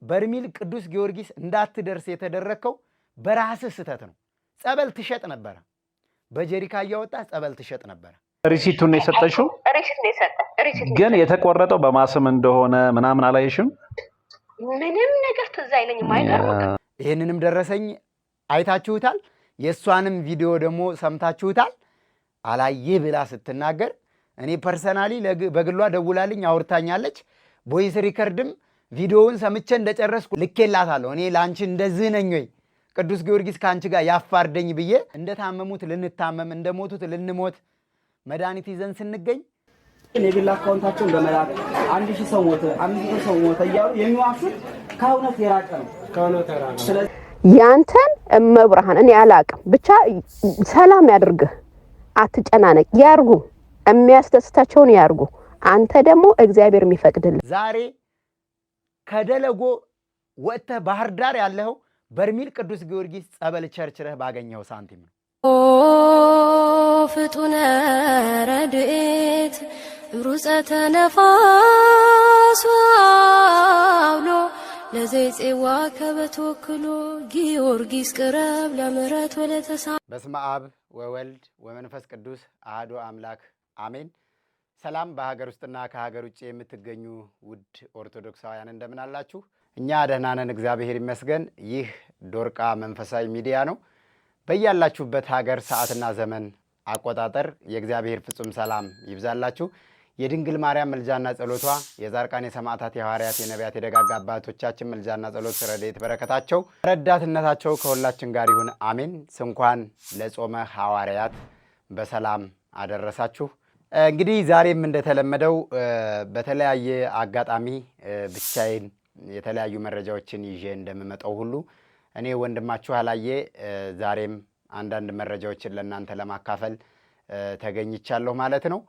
በርሜል ቅዱስ ጊዮርጊስ እንዳትደርስ የተደረከው በራስህ ስተት ነው። ጸበል ትሸጥ ነበር። በጀሪካ እያወጣ ጸበል ትሸጥ ነበር። ሪሲቱን የሰጠሽው ግን የተቆረጠው በማስም እንደሆነ ምናምን አላየሽም? ምንም ነገር ትዝ አይለኝም። አይቀርም። ይሄንንም ደረሰኝ አይታችሁታል። የሷንም ቪዲዮ ደግሞ ሰምታችሁታል። አላየ ብላ ስትናገር እኔ ፐርሰናሊ በግሏ ደውላልኝ አውርታኛለች። ቮይስ ሪከርድም ቪዲዮውን ሰምቼ እንደጨረስኩ ልኬላታለሁ። እኔ ላንቺ እንደዚህ ነኝ ወይ ቅዱስ ጊዮርጊስ ካንቺ ጋር ያፋርደኝ ብዬ እንደታመሙት ልንታመም እንደሞቱት ልንሞት መድኃኒት ይዘን ስንገኝ የግል አካውንታቸውን በመላክ 1000 ሰው ሞተ 500 ሰው ሞተ እያሉ የሚዋሹት ከእውነት የራቀ ነው። ስለዚህ ያንተን እመብርሃን እኔ አላቅም። ብቻ ሰላም ያድርግህ፣ አትጨናነቅ። ያርጉ፣ የሚያስደስታቸውን ያርጉ። አንተ ደግሞ እግዚአብሔር የሚፈቅድልህ። ዛሬ ከደለጎ ወጥተህ ባህር ዳር ያለው በርሜል ቅዱስ ጊዮርጊስ ጸበል ቸርችረህ ባገኘው ሳንቲም ነው። ኦ ፍጡነ ረድኤት ሩፀተ ነፋስ አውሎ ለዘይጼዋ ከበተወክሎ ጊዮርጊስ ቅረብ ለምሕረት ወለተሳ። በስመ አብ ወወልድ ወመንፈስ ቅዱስ አሐዱ አምላክ አሜን። ሰላም በሀገር ውስጥና ከሀገር ውጭ የምትገኙ ውድ ኦርቶዶክሳውያን እንደምን አላችሁ? እኛ ደህና ነን፣ እግዚአብሔር ይመስገን። ይህ ዶርቃ መንፈሳዊ ሚዲያ ነው። በያላችሁበት ሀገር ሰዓትና ዘመን አቆጣጠር የእግዚአብሔር ፍጹም ሰላም ይብዛላችሁ። የድንግል ማርያም ምልጃና ጸሎቷ፣ የጻድቃን የሰማዕታት የሐዋርያት የነቢያት የደጋግ አባቶቻችን ምልጃና ጸሎት፣ ረድኤት በረከታቸው ረዳትነታቸው ከሁላችን ጋር ይሁን አሜን። እንኳን ለጾመ ሐዋርያት በሰላም አደረሳችሁ። እንግዲህ ዛሬም እንደተለመደው በተለያየ አጋጣሚ ብቻዬን የተለያዩ መረጃዎችን ይዤ እንደምመጣው ሁሉ እኔ ወንድማችሁ አላየ ዛሬም አንዳንድ መረጃዎችን ለእናንተ ለማካፈል ተገኝቻለሁ ማለት ነው።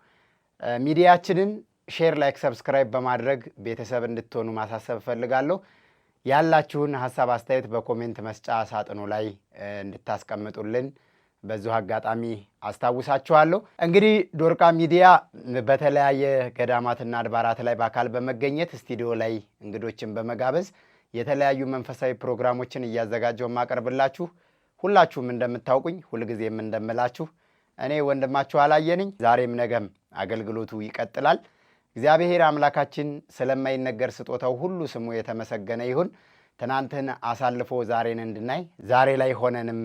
ሚዲያችንን ሼር፣ ላይክ፣ ሰብስክራይብ በማድረግ ቤተሰብ እንድትሆኑ ማሳሰብ እፈልጋለሁ። ያላችሁን ሀሳብ አስተያየት በኮሜንት መስጫ ሳጥኑ ላይ እንድታስቀምጡልን በዚሁ አጋጣሚ አስታውሳችኋለሁ። እንግዲህ ዶርቃ ሚዲያ በተለያየ ገዳማትና አድባራት ላይ በአካል በመገኘት ስቱዲዮ ላይ እንግዶችን በመጋበዝ የተለያዩ መንፈሳዊ ፕሮግራሞችን እያዘጋጀው ማቀርብላችሁ፣ ሁላችሁም እንደምታውቁኝ ሁልጊዜም እንደምላችሁ እኔ ወንድማችሁ አላየ ነኝ። ዛሬም ነገም አገልግሎቱ ይቀጥላል። እግዚአብሔር አምላካችን ስለማይነገር ስጦታው ሁሉ ስሙ የተመሰገነ ይሁን። ትናንትን አሳልፎ ዛሬን እንድናይ ዛሬ ላይ ሆነንም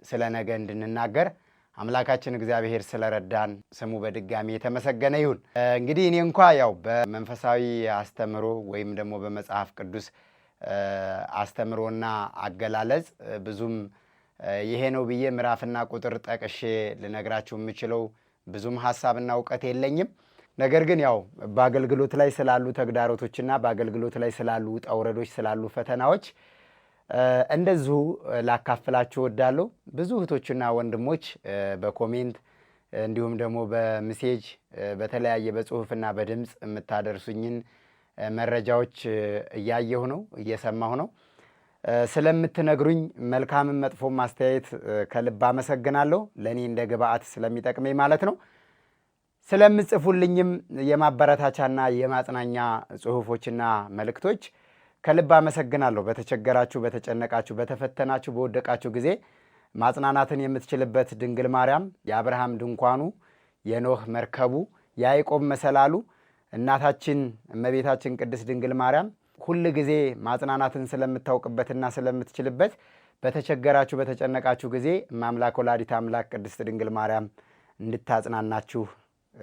ስለ ነገ እንድንናገር አምላካችን እግዚአብሔር ስለረዳን ስሙ በድጋሚ የተመሰገነ ይሁን። እንግዲህ እኔ እንኳ ያው በመንፈሳዊ አስተምሮ ወይም ደግሞ በመጽሐፍ ቅዱስ አስተምሮና አገላለጽ ብዙም ይሄ ነው ብዬ ምዕራፍና ቁጥር ጠቅሼ ልነግራችሁ የምችለው ብዙም ሐሳብና እውቀት የለኝም። ነገር ግን ያው በአገልግሎት ላይ ስላሉ ተግዳሮቶችና በአገልግሎት ላይ ስላሉ ውጣ ውረዶች ስላሉ ፈተናዎች እንደዚሁ ላካፍላችሁ እወዳለሁ። ብዙ እህቶችና ወንድሞች በኮሜንት እንዲሁም ደግሞ በሜሴጅ በተለያየ በጽሁፍና በድምፅ የምታደርሱኝን መረጃዎች እያየሁ ነው፣ እየሰማሁ ነው። ስለምትነግሩኝ መልካምን መጥፎም አስተያየት ከልብ አመሰግናለሁ። ለእኔ እንደ ግብአት ስለሚጠቅመኝ ማለት ነው። ስለምጽፉልኝም የማበረታቻና የማጽናኛ ጽሁፎችና መልእክቶች ከልብ አመሰግናለሁ። በተቸገራችሁ፣ በተጨነቃችሁ፣ በተፈተናችሁ፣ በወደቃችሁ ጊዜ ማጽናናትን የምትችልበት ድንግል ማርያም የአብርሃም ድንኳኑ፣ የኖህ መርከቡ፣ የያዕቆብ መሰላሉ እናታችን እመቤታችን ቅድስት ድንግል ማርያም ሁል ጊዜ ማጽናናትን ስለምታውቅበትና ስለምትችልበት በተቸገራችሁ በተጨነቃችሁ ጊዜ እማምላክ ወላዲተ አምላክ ቅድስት ድንግል ማርያም እንድታጽናናችሁ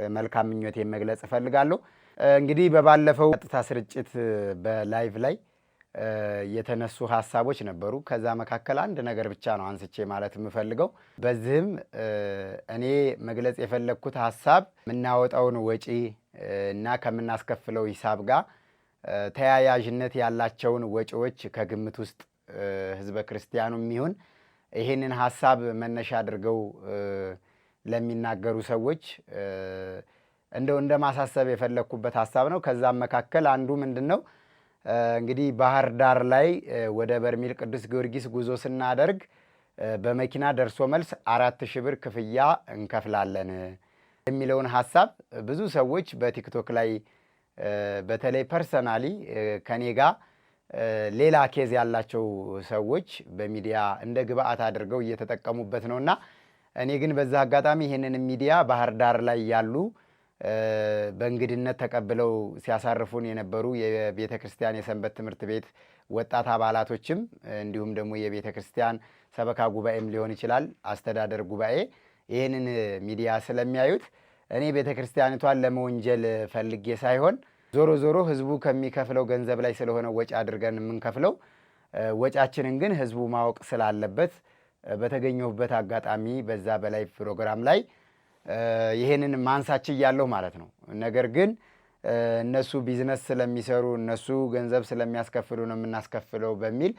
መልካም ምኞቴን መግለጽ እፈልጋለሁ። እንግዲህ በባለፈው ቀጥታ ስርጭት በላይቭ ላይ የተነሱ ሀሳቦች ነበሩ። ከዛ መካከል አንድ ነገር ብቻ ነው አንስቼ ማለት የምፈልገው። በዚህም እኔ መግለጽ የፈለግኩት ሀሳብ የምናወጣውን ወጪ እና ከምናስከፍለው ሂሳብ ጋር ተያያዥነት ያላቸውን ወጪዎች ከግምት ውስጥ ህዝበ ክርስቲያኑ የሚሆን ይህንን ሀሳብ መነሻ አድርገው ለሚናገሩ ሰዎች እንደው እንደ ማሳሰብ የፈለግኩበት ሀሳብ ነው። ከዛም መካከል አንዱ ምንድን ነው እንግዲህ ባህር ዳር ላይ ወደ በርሜል ቅዱስ ጊዮርጊስ ጉዞ ስናደርግ በመኪና ደርሶ መልስ 4000 ብር ክፍያ እንከፍላለን የሚለውን ሀሳብ ብዙ ሰዎች በቲክቶክ ላይ በተለይ ፐርሰናሊ ከኔ ጋር ሌላ ኬዝ ያላቸው ሰዎች በሚዲያ እንደ ግብአት አድርገው እየተጠቀሙበት ነውና እኔ ግን በዛ አጋጣሚ ይሄንን ሚዲያ ባህር ዳር ላይ ያሉ በእንግድነት ተቀብለው ሲያሳርፉን የነበሩ የቤተ ክርስቲያን የሰንበት ትምህርት ቤት ወጣት አባላቶችም እንዲሁም ደግሞ የቤተ ክርስቲያን ሰበካ ጉባኤም ሊሆን ይችላል አስተዳደር ጉባኤ ይሄንን ሚዲያ ስለሚያዩት እኔ ቤተ ክርስቲያኒቷን ለመወንጀል ፈልጌ ሳይሆን ዞሮ ዞሮ ህዝቡ ከሚከፍለው ገንዘብ ላይ ስለሆነ ወጪ አድርገን የምንከፍለው ወጫችንን ግን ህዝቡ ማወቅ ስላለበት በተገኘሁበት አጋጣሚ በዛ በላይ ፕሮግራም ላይ ይሄንን ማንሳች ያለው ማለት ነው። ነገር ግን እነሱ ቢዝነስ ስለሚሰሩ እነሱ ገንዘብ ስለሚያስከፍሉ ነው የምናስከፍለው በሚል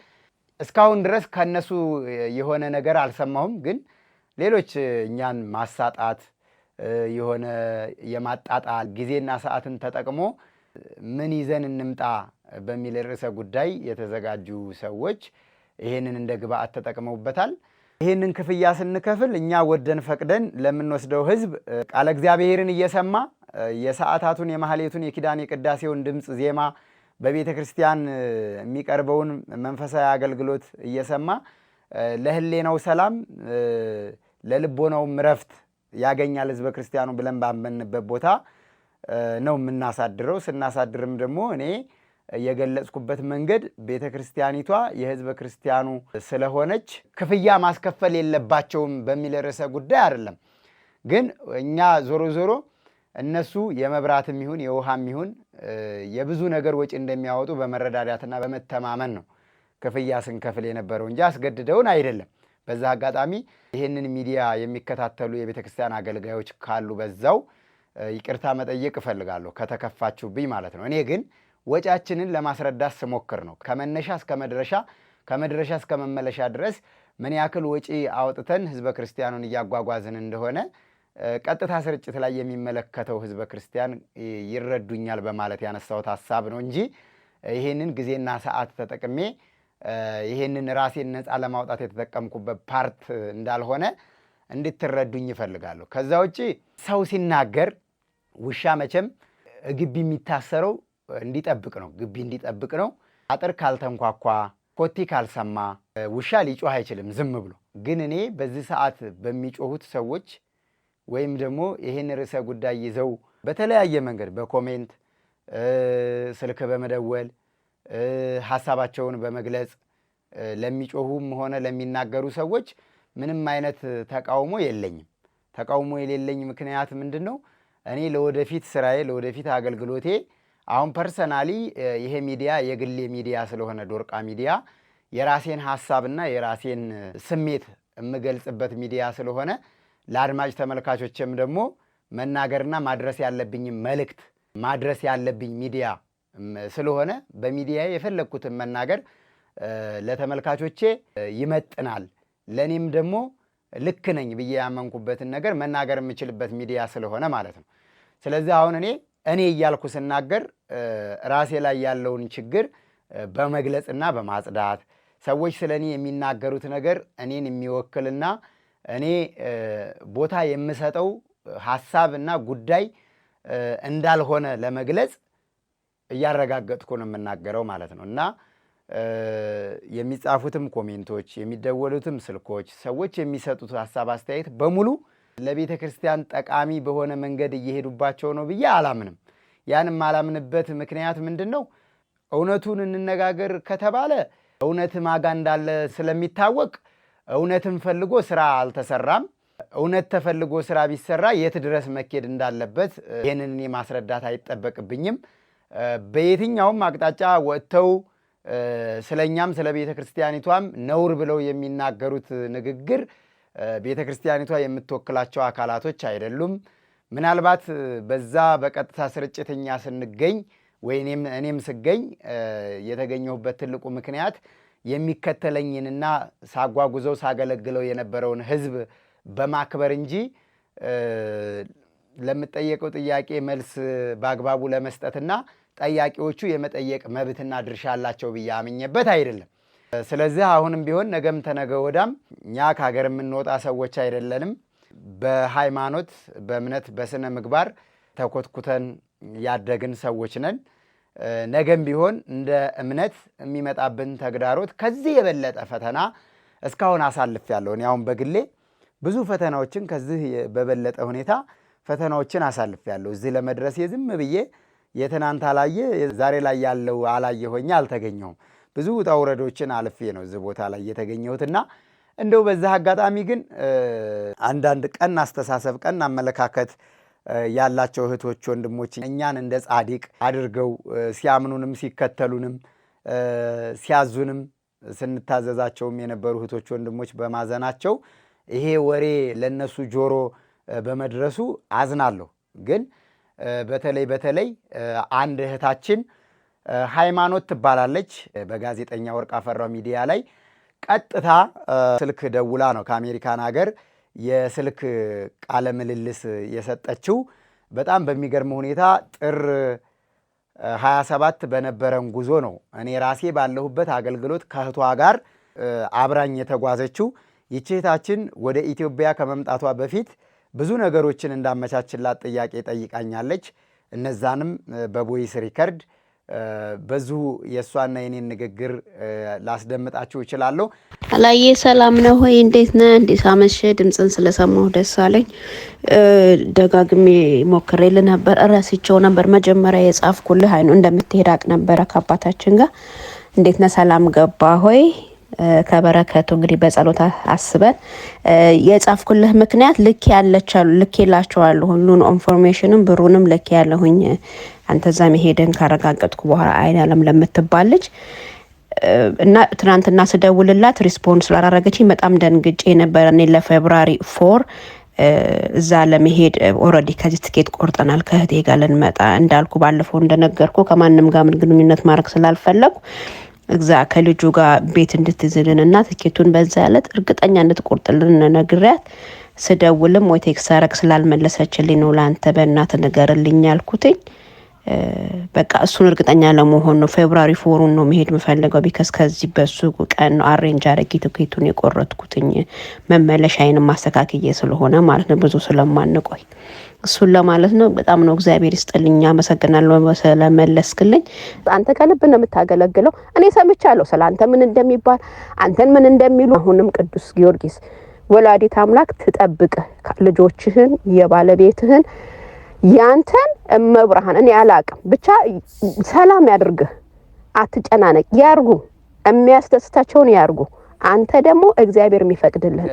እስካሁን ድረስ ከነሱ የሆነ ነገር አልሰማሁም። ግን ሌሎች እኛን ማሳጣት የሆነ የማጣጣል ጊዜና ሰዓትን ተጠቅሞ ምን ይዘን እንምጣ በሚል ርዕሰ ጉዳይ የተዘጋጁ ሰዎች ይሄንን እንደ ግብአት ተጠቅመውበታል። ይሄንን ክፍያ ስንከፍል እኛ ወደን ፈቅደን ለምንወስደው ህዝብ ቃለ እግዚአብሔርን እየሰማ የሰዓታቱን የማህሌቱን የኪዳን የቅዳሴውን ድምፅ ዜማ በቤተ ክርስቲያን የሚቀርበውን መንፈሳዊ አገልግሎት እየሰማ ለህሌናው ሰላም ለልቦናው እረፍት ያገኛል ህዝበ ክርስቲያኑ ብለን ባመንበት ቦታ ነው የምናሳድረው። ስናሳድርም ደግሞ እኔ የገለጽኩበት መንገድ ቤተ ክርስቲያኒቷ የህዝበ ክርስቲያኑ ስለሆነች ክፍያ ማስከፈል የለባቸውም በሚል ርዕሰ ጉዳይ አይደለም። ግን እኛ ዞሮ ዞሮ እነሱ የመብራትም ይሁን የውሃም ይሁን የብዙ ነገር ወጪ እንደሚያወጡ በመረዳዳትና በመተማመን ነው ክፍያ ስንከፍል የነበረው እንጂ አስገድደውን አይደለም። በዛ አጋጣሚ ይህንን ሚዲያ የሚከታተሉ የቤተ ክርስቲያን አገልጋዮች ካሉ በዛው ይቅርታ መጠየቅ እፈልጋለሁ ከተከፋችሁብኝ ማለት ነው። እኔ ግን ወጫችንን ለማስረዳት ስሞክር ነው ከመነሻ እስከ መድረሻ ከመድረሻ እስከ መመለሻ ድረስ ምን ያክል ወጪ አውጥተን ህዝበ ክርስቲያኑን እያጓጓዝን እንደሆነ ቀጥታ ስርጭት ላይ የሚመለከተው ህዝበ ክርስቲያን ይረዱኛል በማለት ያነሳሁት ሐሳብ ነው እንጂ ይሄንን ጊዜና ሰዓት ተጠቅሜ ይሄንን ራሴን ነፃ ለማውጣት የተጠቀምኩበት ፓርት እንዳልሆነ እንድትረዱኝ ይፈልጋለሁ። ከዛ ውጪ ሰው ሲናገር ውሻ መቼም ግቢ የሚታሰረው እንዲጠብቅ ነው፣ ግቢ እንዲጠብቅ ነው። አጥር ካልተንኳኳ ኮቴ ካልሰማ ውሻ ሊጮህ አይችልም ዝም ብሎ። ግን እኔ በዚህ ሰዓት በሚጮሁት ሰዎች ወይም ደግሞ ይሄን ርዕሰ ጉዳይ ይዘው በተለያየ መንገድ በኮሜንት ስልክ በመደወል ሐሳባቸውን በመግለጽ ለሚጮሁም ሆነ ለሚናገሩ ሰዎች ምንም አይነት ተቃውሞ የለኝም። ተቃውሞ የሌለኝ ምክንያት ምንድን ነው? እኔ ለወደፊት ስራዬ ለወደፊት አገልግሎቴ አሁን ፐርሰናሊ ይሄ ሚዲያ የግሌ ሚዲያ ስለሆነ ዶርቃ ሚዲያ የራሴን ሐሳብና የራሴን ስሜት የምገልጽበት ሚዲያ ስለሆነ ለአድማጭ ተመልካቾችም ደግሞ መናገርና ማድረስ ያለብኝ መልእክት ማድረስ ያለብኝ ሚዲያ ስለሆነ በሚዲያ የፈለግኩትን መናገር ለተመልካቾቼ ይመጥናል፣ ለኔም ደግሞ ልክ ነኝ ብዬ ያመንኩበትን ነገር መናገር የምችልበት ሚዲያ ስለሆነ ማለት ነው። ስለዚህ አሁን እኔ እያልኩ ስናገር ራሴ ላይ ያለውን ችግር በመግለጽና በማጽዳት ሰዎች ስለኔ የሚናገሩት ነገር እኔን የሚወክልና እኔ ቦታ የምሰጠው ሐሳብና ጉዳይ እንዳልሆነ ለመግለጽ እያረጋገጥኩ ነው የምናገረው ማለት ነው። እና የሚጻፉትም ኮሜንቶች የሚደወሉትም ስልኮች ሰዎች የሚሰጡት ሐሳብ አስተያየት በሙሉ ለቤተ ክርስቲያን ጠቃሚ በሆነ መንገድ እየሄዱባቸው ነው ብዬ አላምንም። ያንም አላምንበት ምክንያት ምንድን ነው? እውነቱን እንነጋገር ከተባለ እውነት ማጋ እንዳለ ስለሚታወቅ እውነትን ፈልጎ ስራ አልተሰራም። እውነት ተፈልጎ ስራ ቢሰራ የት ድረስ መኬድ እንዳለበት ይህንን እኔ ማስረዳት አይጠበቅብኝም። በየትኛውም አቅጣጫ ወጥተው ስለኛም ስለ ቤተ ክርስቲያኒቷም ነውር ብለው የሚናገሩት ንግግር ቤተ ክርስቲያኒቷ የምትወክላቸው አካላቶች አይደሉም። ምናልባት በዛ በቀጥታ ስርጭትኛ ስንገኝ ወይ እኔም ስገኝ የተገኘሁበት ትልቁ ምክንያት የሚከተለኝንና ሳጓጉዘው ሳገለግለው የነበረውን ሕዝብ በማክበር እንጂ ለምጠየቀው ጥያቄ መልስ በአግባቡ ለመስጠትና ጠያቂዎቹ የመጠየቅ መብትና ድርሻ አላቸው ብዬ አምኜበት አይደለም። ስለዚህ አሁንም ቢሆን ነገም ተነገ ወዳም እኛ ከሀገር የምንወጣ ሰዎች አይደለንም። በሃይማኖት በእምነት በስነ ምግባር ተኮትኩተን ያደግን ሰዎች ነን። ነገም ቢሆን እንደ እምነት የሚመጣብን ተግዳሮት ከዚህ የበለጠ ፈተና እስካሁን አሳልፌያለሁ። እኔ አሁን በግሌ ብዙ ፈተናዎችን ከዚህ በበለጠ ሁኔታ ፈተናዎችን አሳልፌያለሁ። እዚህ ለመድረስ ዝም ብዬ የትናንት አላየ ዛሬ ላይ ያለው አላየ ሆኜ አልተገኘሁም። ብዙ ውጣ ውረዶችን አልፌ ነው እዚህ ቦታ ላይ የተገኘሁትና እንደው በዛ አጋጣሚ ግን አንዳንድ ቀን አስተሳሰብ ቀን አመለካከት ያላቸው እህቶች ወንድሞች እኛን እንደ ጻድቅ አድርገው ሲያምኑንም ሲከተሉንም ሲያዙንም ስንታዘዛቸውም የነበሩ እህቶች ወንድሞች በማዘናቸው ይሄ ወሬ ለነሱ ጆሮ በመድረሱ አዝናለሁ። ግን በተለይ አንድ እህታችን ሃይማኖት ትባላለች በጋዜጠኛ ወርቅ አፈራው ሚዲያ ላይ ቀጥታ ስልክ ደውላ ነው ከአሜሪካን ሀገር የስልክ ቃለ ምልልስ የሰጠችው። በጣም በሚገርም ሁኔታ ጥር 27 በነበረን ጉዞ ነው እኔ ራሴ ባለሁበት አገልግሎት ከእህቷ ጋር አብራኝ የተጓዘችው። ይህች እህታችን ወደ ኢትዮጵያ ከመምጣቷ በፊት ብዙ ነገሮችን እንዳመቻችላት ጥያቄ ጠይቃኛለች። እነዛንም በቮይስ ሪከርድ በዙ የእሷና የኔን ንግግር ላስደምጣችሁ እችላለሁ። አላዬ ሰላም ነው ሆይ? እንዴት ነህ? እንዴት አመሸህ? ድምፅን ስለሰማሁ ደስ አለኝ። ደጋግሜ ሞክሬልህ ነበር፣ እረስቸው ነበር። መጀመሪያ የጻፍኩልህ አይኑ እንደምትሄድ አቅ ነበረ ከአባታችን ጋር። እንዴት ነህ? ሰላም ገባ ሆይ? ከበረከቱ እንግዲህ በጸሎት አስበን የጻፍኩልህ ምክንያት ልኬላቸዋለሁ ሁሉን ኢንፎርሜሽንም ብሩንም ልኬያለሁኝ። አንተ እዛ መሄድን ካረጋገጥኩ በኋላ አይን ዓለም ለምትባል ልጅ እና ትናንትና ስደውልላት ሪስፖንስ ስላላረገችኝ በጣም ደንግጬ ነበር። እኔ ለፌብሩዋሪ 4 እዛ ለመሄድ ኦልሬዲ ከዚህ ትኬት ቆርጠናል ከእህቴ ጋር ልንመጣ እንዳልኩ ባለፈው እንደነገርኩ ከማንም ጋር ምን ግንኙነት ማድረግ ስላልፈለጉ እዛ ከልጁ ጋር ቤት እንድትዝልንና ትኬቱን በዛ ያለት እርግጠኛ እንድትቆርጥልን ነግሬያት ስደውልም ወይ ቴክስት አረግ ስላልመለሰችልኝ ነው ለአንተ በእናትህ ንገርልኝ ያልኩትኝ። በቃ እሱን እርግጠኛ ለመሆን ነው ፌብሩዋሪ 4 ነው መሄድ የምፈልገው። ቢከስ ከዚህ በሱ ቀን ነው አሬንጅ አድርጌ ትኬቱን የቆረጥኩትኝ መመለሻዬን ማስተካከየ ስለሆነ ማለት ነው፣ ብዙ ስለማንቆይ እሱን ለማለት ነው። በጣም ነው እግዚአብሔር ይስጥልኝ፣ አመሰግናለሁ ስለመለስክልኝ። አንተ ከልብ ነው የምታገለግለው። እኔ ሰምቻለሁ ስላንተ ምን እንደሚባል አንተን ምን እንደሚሉ። አሁንም ቅዱስ ጊዮርጊስ ወላዲት አምላክ ትጠብቅ ልጆችህን የባለቤትህን ያንተን እመብርሃን። እኔ አላቅም ብቻ ሰላም ያድርግህ፣ አትጨናነቅ፣ ያርጉ የሚያስደስታቸውን ያርጉ። አንተ ደግሞ እግዚአብሔር የሚፈቅድልህ።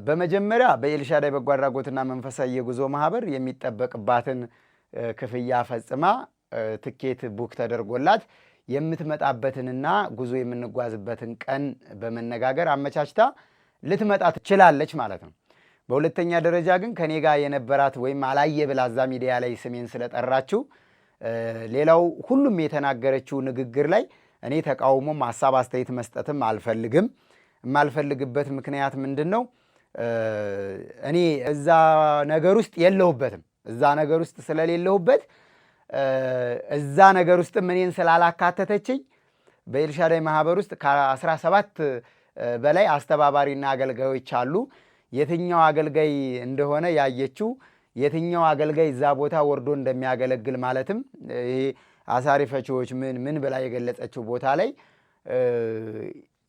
በመጀመሪያ በኤልሻዳይ በጎ አድራጎትና መንፈሳዊ የጉዞ ማህበር የሚጠበቅባትን ክፍያ ፈጽማ ትኬት ቡክ ተደርጎላት የምትመጣበትንና ጉዞ የምንጓዝበትን ቀን በመነጋገር አመቻችታ ልትመጣ ትችላለች ማለት ነው። በሁለተኛ ደረጃ ግን ከኔ ጋር የነበራት ወይም አላየ ብላ እዛ ሚዲያ ላይ ስሜን ስለጠራችው ሌላው ሁሉም የተናገረችው ንግግር ላይ እኔ ተቃውሞም ሀሳብ አስተያየት መስጠትም አልፈልግም። የማልፈልግበት ምክንያት ምንድን ነው? እኔ እዛ ነገር ውስጥ የለሁበትም። እዛ ነገር ውስጥ ስለሌለሁበት እዛ ነገር ውስጥ እኔን ስላላካተተችኝ በኤልሻዳይ ማህበር ውስጥ ከ17 በላይ አስተባባሪና አገልጋዮች አሉ። የትኛው አገልጋይ እንደሆነ ያየችው የትኛው አገልጋይ እዛ ቦታ ወርዶ እንደሚያገለግል ማለትም ይሄ አሳሪ ፈቺዎች ምን ብላ የገለጸችው ቦታ ላይ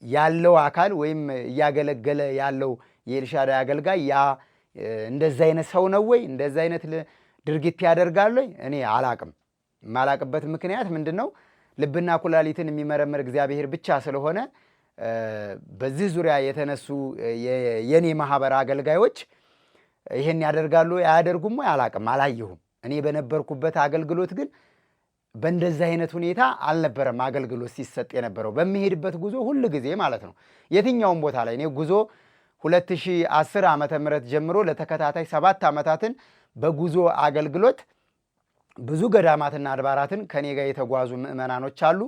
ያለው አካል ወይም እያገለገለ ያለው የኤልሻዳይ አገልጋይ ያ እንደዛ አይነት ሰው ነው ወይ እንደዛ አይነት ድርጊት ያደርጋል ወይ? እኔ አላቅም። ማላቅበት ምክንያት ምንድነው? ልብና ኩላሊትን የሚመረምር እግዚአብሔር ብቻ ስለሆነ በዚህ ዙሪያ የተነሱ የኔ ማህበር አገልጋዮች ይሄን ያደርጋሉ ያደርጉም ወይ አላቅም፣ አላየሁም። እኔ በነበርኩበት አገልግሎት ግን በእንደዚህ አይነት ሁኔታ አልነበረም አገልግሎት ሲሰጥ የነበረው። በሚሄድበት ጉዞ ሁሉ ጊዜ ማለት ነው የትኛውም ቦታ ላይ እኔ ጉዞ 2010 ዓመተ ምህረት ጀምሮ ለተከታታይ 7 ዓመታትን በጉዞ አገልግሎት ብዙ ገዳማትና አድባራትን ከኔ ጋር የተጓዙ ምዕመናኖች አሉ።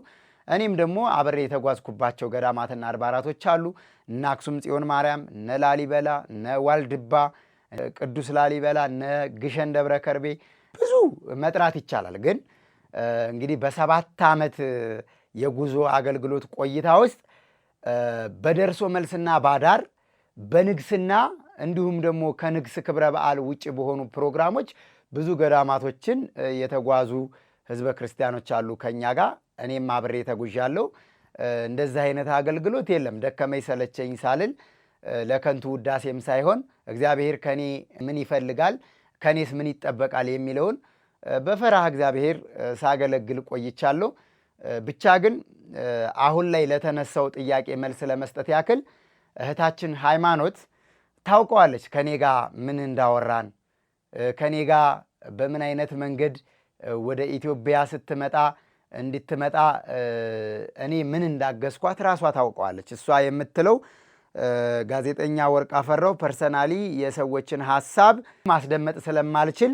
እኔም ደግሞ አብሬ የተጓዝኩባቸው ገዳማትና አድባራቶች አሉ። እነ አክሱም ጽዮን ማርያም፣ እነ ላሊበላ፣ እነ ዋልድባ ቅዱስ ላሊበላ፣ እነ ግሸን ደብረ ከርቤ ብዙ መጥራት ይቻላል። ግን እንግዲህ በ7 ዓመት የጉዞ አገልግሎት ቆይታ ውስጥ በደርሶ መልስና ባዳር በንግስና እንዲሁም ደግሞ ከንግስ ክብረ በዓል ውጭ በሆኑ ፕሮግራሞች ብዙ ገዳማቶችን የተጓዙ ህዝበ ክርስቲያኖች አሉ ከኛ ጋር እኔም አብሬ ተጉዣለሁ። እንደዛ አይነት አገልግሎት የለም። ደከመኝ ሰለቸኝ ሳልል ለከንቱ ውዳሴም ሳይሆን እግዚአብሔር ከኔ ምን ይፈልጋል ከኔስ ምን ይጠበቃል የሚለውን በፈራህ እግዚአብሔር ሳገለግል ቆይቻለሁ። ብቻ ግን አሁን ላይ ለተነሳው ጥያቄ መልስ ለመስጠት ያክል እህታችን ሃይማኖት ታውቀዋለች ከኔ ጋር ምን እንዳወራን ከኔ ጋር በምን አይነት መንገድ ወደ ኢትዮጵያ ስትመጣ እንድትመጣ እኔ ምን እንዳገዝኳት ራሷ ታውቀዋለች። እሷ የምትለው ጋዜጠኛ ወርቅ አፈራው ፐርሰናሊ የሰዎችን ሐሳብ ማስደመጥ ስለማልችል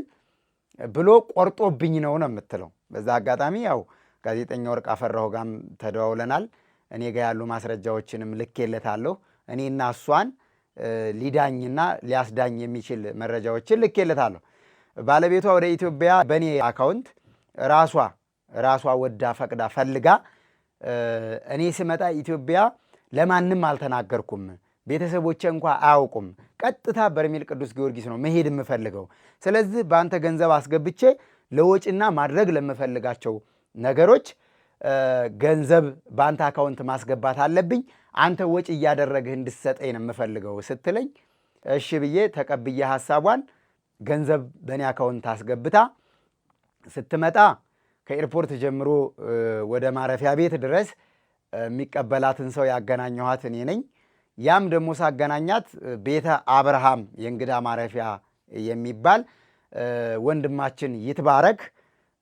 ብሎ ቆርጦብኝ ነው የምትለው። በዛ አጋጣሚ ያው ጋዜጠኛ ወርቅ አፈራው ጋርም ተደዋውለናል። እኔ ጋር ያሉ ማስረጃዎችንም ልኬለታለሁ። እኔና እሷን ሊዳኝና ሊያስዳኝ የሚችል መረጃዎችን ልኬለታለሁ። ባለቤቷ ወደ ኢትዮጵያ በእኔ አካውንት ራሷ ወዳ ፈቅዳ ፈልጋ እኔ ስመጣ ኢትዮጵያ ለማንም አልተናገርኩም፣ ቤተሰቦቼ እንኳ አያውቁም፣ ቀጥታ በርሜል ቅዱስ ጊዮርጊስ ነው መሄድ የምፈልገው። ስለዚህ በአንተ ገንዘብ አስገብቼ ለወጪና ማድረግ ለምፈልጋቸው ነገሮች ገንዘብ በአንተ አካውንት ማስገባት አለብኝ፣ አንተ ወጪ እያደረግህ እንድትሰጠኝ ነው የምፈልገው ስትለኝ እሺ ብዬ ተቀብዬ ሐሳቧን ገንዘብ በእኔ አካውንት አስገብታ ስትመጣ ከኤርፖርት ጀምሮ ወደ ማረፊያ ቤት ድረስ የሚቀበላትን ሰው ያገናኘኋት እኔ ነኝ። ያም ደግሞ ሳገናኛት ቤተ አብርሃም የእንግዳ ማረፊያ የሚባል ወንድማችን ይትባረክ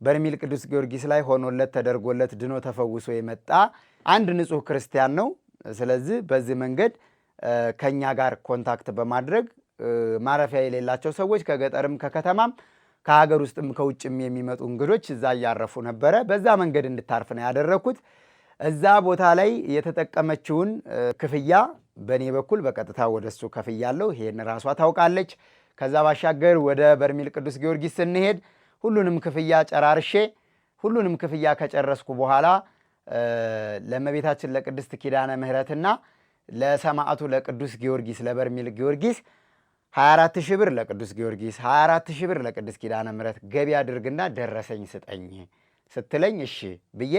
በርሜል ቅዱስ ጊዮርጊስ ላይ ሆኖለት ተደርጎለት ድኖ ተፈውሶ የመጣ አንድ ንጹሕ ክርስቲያን ነው። ስለዚህ በዚህ መንገድ ከኛ ጋር ኮንታክት በማድረግ ማረፊያ የሌላቸው ሰዎች ከገጠርም ከከተማም ከሀገር ውስጥም ከውጭም የሚመጡ እንግዶች እዛ እያረፉ ነበረ። በዛ መንገድ እንድታርፍ ነው ያደረግኩት። እዛ ቦታ ላይ የተጠቀመችውን ክፍያ በእኔ በኩል በቀጥታ ወደ እሱ ከፍያለሁ። ይሄን ራሷ ታውቃለች። ከዛ ባሻገር ወደ በርሜል ቅዱስ ጊዮርጊስ ስንሄድ ሁሉንም ክፍያ ጨራርሼ ሁሉንም ክፍያ ከጨረስኩ በኋላ ለእመቤታችን ለቅድስት ኪዳነ ምሕረትና ለሰማዕቱ ለቅዱስ ጊዮርጊስ ለበርሜል ጊዮርጊስ 24 ሺህ ብር ለቅዱስ ጊዮርጊስ 24 ሺህ ብር ለቅድስት ኪዳነ ምሕረት ገቢ አድርግና ደረሰኝ ስጠኝ ስትለኝ እሺ ብዬ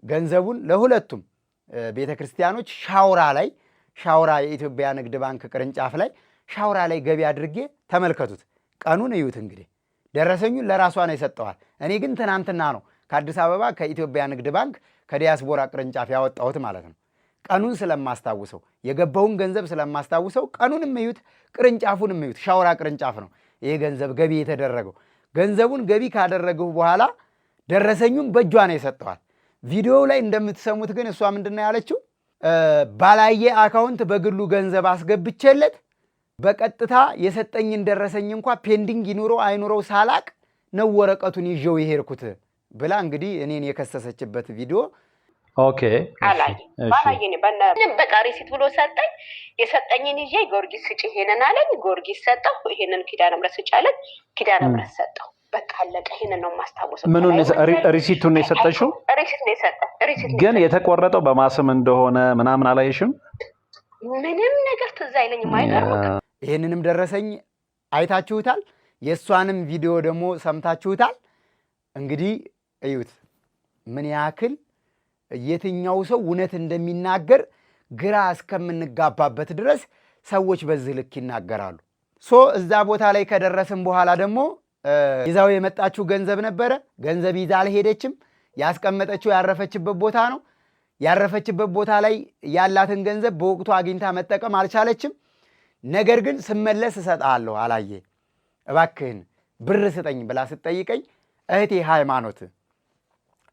ገንዘቡን ለሁለቱም ቤተ ክርስቲያኖች ሻውራ የኢትዮጵያ ንግድ ባንክ ቅርንጫፍ ላይ ሻውራ ላይ ገቢ አድርጌ ተመልከቱት። ቀኑን እዩት እንግዲህ ደረሰኙን ለራሷ ነው የሰጠዋል። እኔ ግን ትናንትና ነው ከአዲስ አበባ ከኢትዮጵያ ንግድ ባንክ ከዲያስፖራ ቅርንጫፍ ያወጣሁት ማለት ነው። ቀኑን ስለማስታውሰው የገባውን ገንዘብ ስለማስታውሰው ቀኑንም እዩት፣ ቅርንጫፉንም እዩት። ሻውራ ቅርንጫፍ ነው ይሄ ገንዘብ ገቢ የተደረገው። ገንዘቡን ገቢ ካደረገው በኋላ ደረሰኙን በእጇ ነው የሰጠዋል። ቪዲዮው ላይ እንደምትሰሙት ግን እሷ ምንድን ነው ያለችው? ባላየ አካውንት በግሉ ገንዘብ አስገብቼለት በቀጥታ የሰጠኝን ደረሰኝ እንኳ ፔንዲንግ ይኑረው አይኑረው ሳላቅ ነው ወረቀቱን ይዤው የሄድኩት ብላ እንግዲህ እኔን የከሰሰችበት ቪዲዮ ኦኬ በቃ ሪሲት ብሎ ሰጠኝ። የሰጠኝን ይዤ ጊዮርጊስ ስጭ ይሄንን አለኝ። ጊዮርጊስ ሰጠሁ። ይሄንን ኪዳነ ምሕረት ስጭ አለኝ። ኪዳነ ምሕረት ሰጠሁ። በቃ አለቀ። ይሄንን ነው የማስታውሰው። ምኑን ሪሲቱን የሰጠሽው? ሪሲት ነው የሰጠው። ግን የተቆረጠው በማስም እንደሆነ ምናምን አላየሽም? ምንም ነገር ትዝ አይለኝም። አይገርምም? ይሄንንም ደረሰኝ አይታችሁታል። የእሷንም ቪዲዮ ደግሞ ሰምታችሁታል። እንግዲህ እዩት ምን ያክል የትኛው ሰው እውነት እንደሚናገር ግራ እስከምንጋባበት ድረስ ሰዎች በዚህ ልክ ይናገራሉ። እዛ ቦታ ላይ ከደረስን በኋላ ደግሞ ይዛው የመጣችው ገንዘብ ነበረ። ገንዘብ ይዛ አልሄደችም። ያስቀመጠችው ያረፈችበት ቦታ ነው። ያረፈችበት ቦታ ላይ ያላትን ገንዘብ በወቅቱ አግኝታ መጠቀም አልቻለችም። ነገር ግን ስመለስ እሰጥሃለሁ አላየ እባክህን ብር ስጠኝ ብላ ስትጠይቀኝ እህቴ ሃይማኖት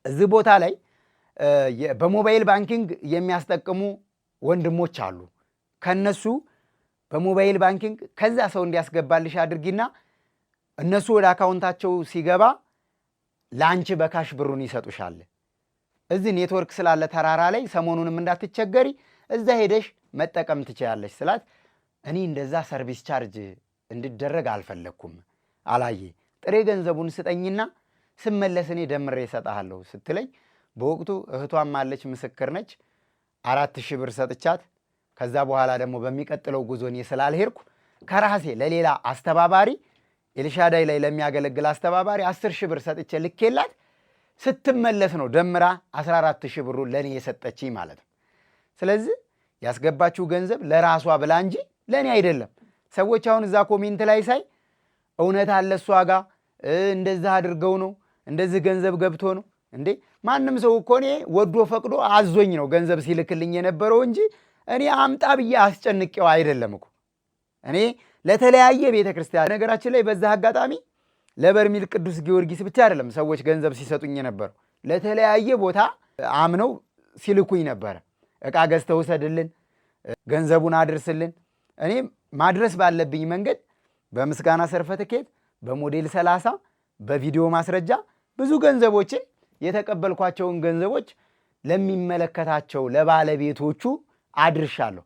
እዚህ ቦታ ላይ በሞባይል ባንኪንግ የሚያስጠቅሙ ወንድሞች አሉ። ከነሱ በሞባይል ባንኪንግ ከዛ ሰው እንዲያስገባልሽ አድርጊና እነሱ ወደ አካውንታቸው ሲገባ ለአንቺ በካሽ ብሩን ይሰጡሻል። እዚህ ኔትወርክ ስላለ ተራራ ላይ ሰሞኑንም እንዳትቸገሪ እዛ ሄደሽ መጠቀም ትችያለሽ ስላት እኔ እንደዛ ሰርቪስ ቻርጅ እንድደረግ አልፈለግኩም አላየ ጥሬ ገንዘቡን ስጠኝና ስመለስ እኔ ደምሬ እሰጥሃለሁ ስትለኝ በወቅቱ እህቷም አለች ምስክር ነች 4000 ብር ሰጥቻት ከዛ በኋላ ደግሞ በሚቀጥለው ጉዞ እኔ ስላልሄድኩ ከራሴ ለሌላ አስተባባሪ ኤልሻዳይ ላይ ለሚያገለግል አስተባባሪ 10000 ብር ሰጥቼ ልኬላት ስትመለስ ነው ደምራ 14000 ብሩ ለኔ የሰጠችኝ ማለት ነው። ስለዚህ ያስገባችው ገንዘብ ለራሷ ብላ እንጂ ለኔ አይደለም። ሰዎች አሁን እዛ ኮሜንት ላይ ሳይ እውነት አለ እሷ ጋር እንደዛ አድርገው ነው እንደዚህ ገንዘብ ገብቶ ነው እንዴ? ማንም ሰው እኮ እኔ ወዶ ፈቅዶ አዞኝ ነው ገንዘብ ሲልክልኝ የነበረው እንጂ እኔ አምጣ ብዬ አስጨንቄው አይደለም እኮ። እኔ ለተለያየ ቤተክርስቲያን ነገራችን ላይ በዛ አጋጣሚ ለበርሜል ቅዱስ ጊዮርጊስ ብቻ አይደለም ሰዎች ገንዘብ ሲሰጡኝ የነበረው ለተለያየ ቦታ አምነው ሲልኩኝ ነበር። ዕቃ ገዝተው ውሰድልን፣ ገንዘቡን አድርስልን። እኔ ማድረስ ባለብኝ መንገድ በምስጋና ሰርተፍኬት፣ በሞዴል 30፣ በቪዲዮ ማስረጃ ብዙ ገንዘቦችን የተቀበልኳቸውን ገንዘቦች ለሚመለከታቸው ለባለቤቶቹ አድርሻለሁ።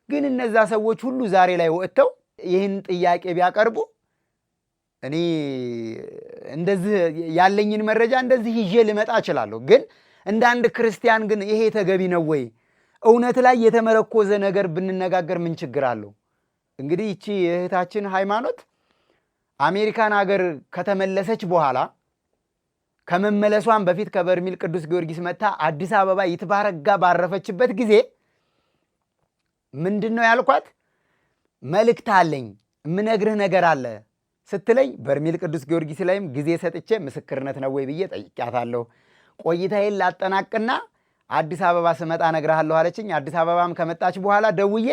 ግን እነዛ ሰዎች ሁሉ ዛሬ ላይ ወጥተው ይህን ጥያቄ ቢያቀርቡ እኔ እንደዚህ ያለኝን መረጃ እንደዚህ ይዤ ልመጣ እችላለሁ። ግን እንደ አንድ ክርስቲያን ግን ይሄ ተገቢ ነው ወይ? እውነት ላይ የተመረኮዘ ነገር ብንነጋገር ምን ችግር አለው? እንግዲህ ይቺ እህታችን ሃይማኖት አሜሪካን ሀገር ከተመለሰች በኋላ ከመመለሷን በፊት ከበርሜል ቅዱስ ጊዮርጊስ መጥታ አዲስ አበባ ይትባረጋ ባረፈችበት ጊዜ ምንድነው ያልኳት? መልእክት አለኝ የምነግርህ ነገር አለ ስትለኝ በርሜል ቅዱስ ጊዮርጊስ ላይም ጊዜ ሰጥቼ ምስክርነት ነው ወይ ብዬ ጠይቄያታለሁ። ቆይታዬን ላጠናቅና አዲስ አበባ ስመጣ እነግርሃለሁ አለችኝ። አዲስ አበባም ከመጣች በኋላ ደውዬ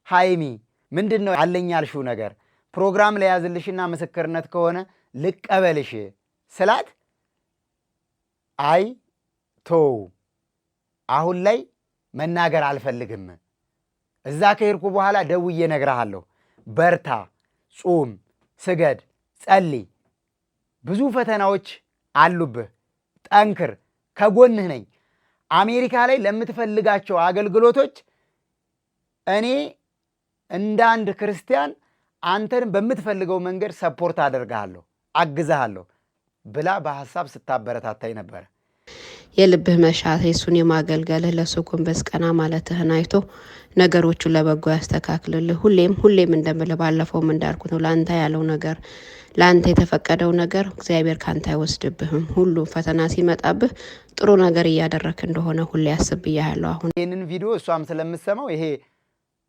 ሃይሚ ምንድነው አለኝ ያልሽው ነገር ፕሮግራም ለያዝልሽና ምስክርነት ከሆነ ልቀበልሽ ስላት አይ ተው አሁን ላይ መናገር አልፈልግም፣ እዛ ከሄድኩ በኋላ ደውዬ እነግርሃለሁ፣ በርታ፣ ጹም፣ ስገድ፣ ጸልይ፣ ብዙ ፈተናዎች አሉብህ፣ ጠንክር፣ ከጎንህ ነኝ፣ አሜሪካ ላይ ለምትፈልጋቸው አገልግሎቶች እኔ እንደ አንድ ክርስቲያን አንተን በምትፈልገው መንገድ ሰፖርት አደርግሃለሁ፣ አግዝሃለሁ ብላ በሐሳብ ስታበረታታኝ ነበረ። የልብህ መሻት የሱን የማገልገልህ ለሱ ጎንበስ ቀና ማለትህን አይቶ ነገሮቹን ለበጎ ያስተካክልልህ። ሁሌም እንደምልህ ባለፈውም እንዳልኩት ነው። ለአንተ ያለው ነገር ለአንተ የተፈቀደው ነገር እግዚአብሔር ካንተ አይወስድብህም። ሁሉም ፈተና ሲመጣብህ ጥሩ ነገር እያደረክ እንደሆነ ሁሌ ያስብያለሁ። አሁን ይህንን ቪዲዮ እሷም ስለምሰማው ይሄ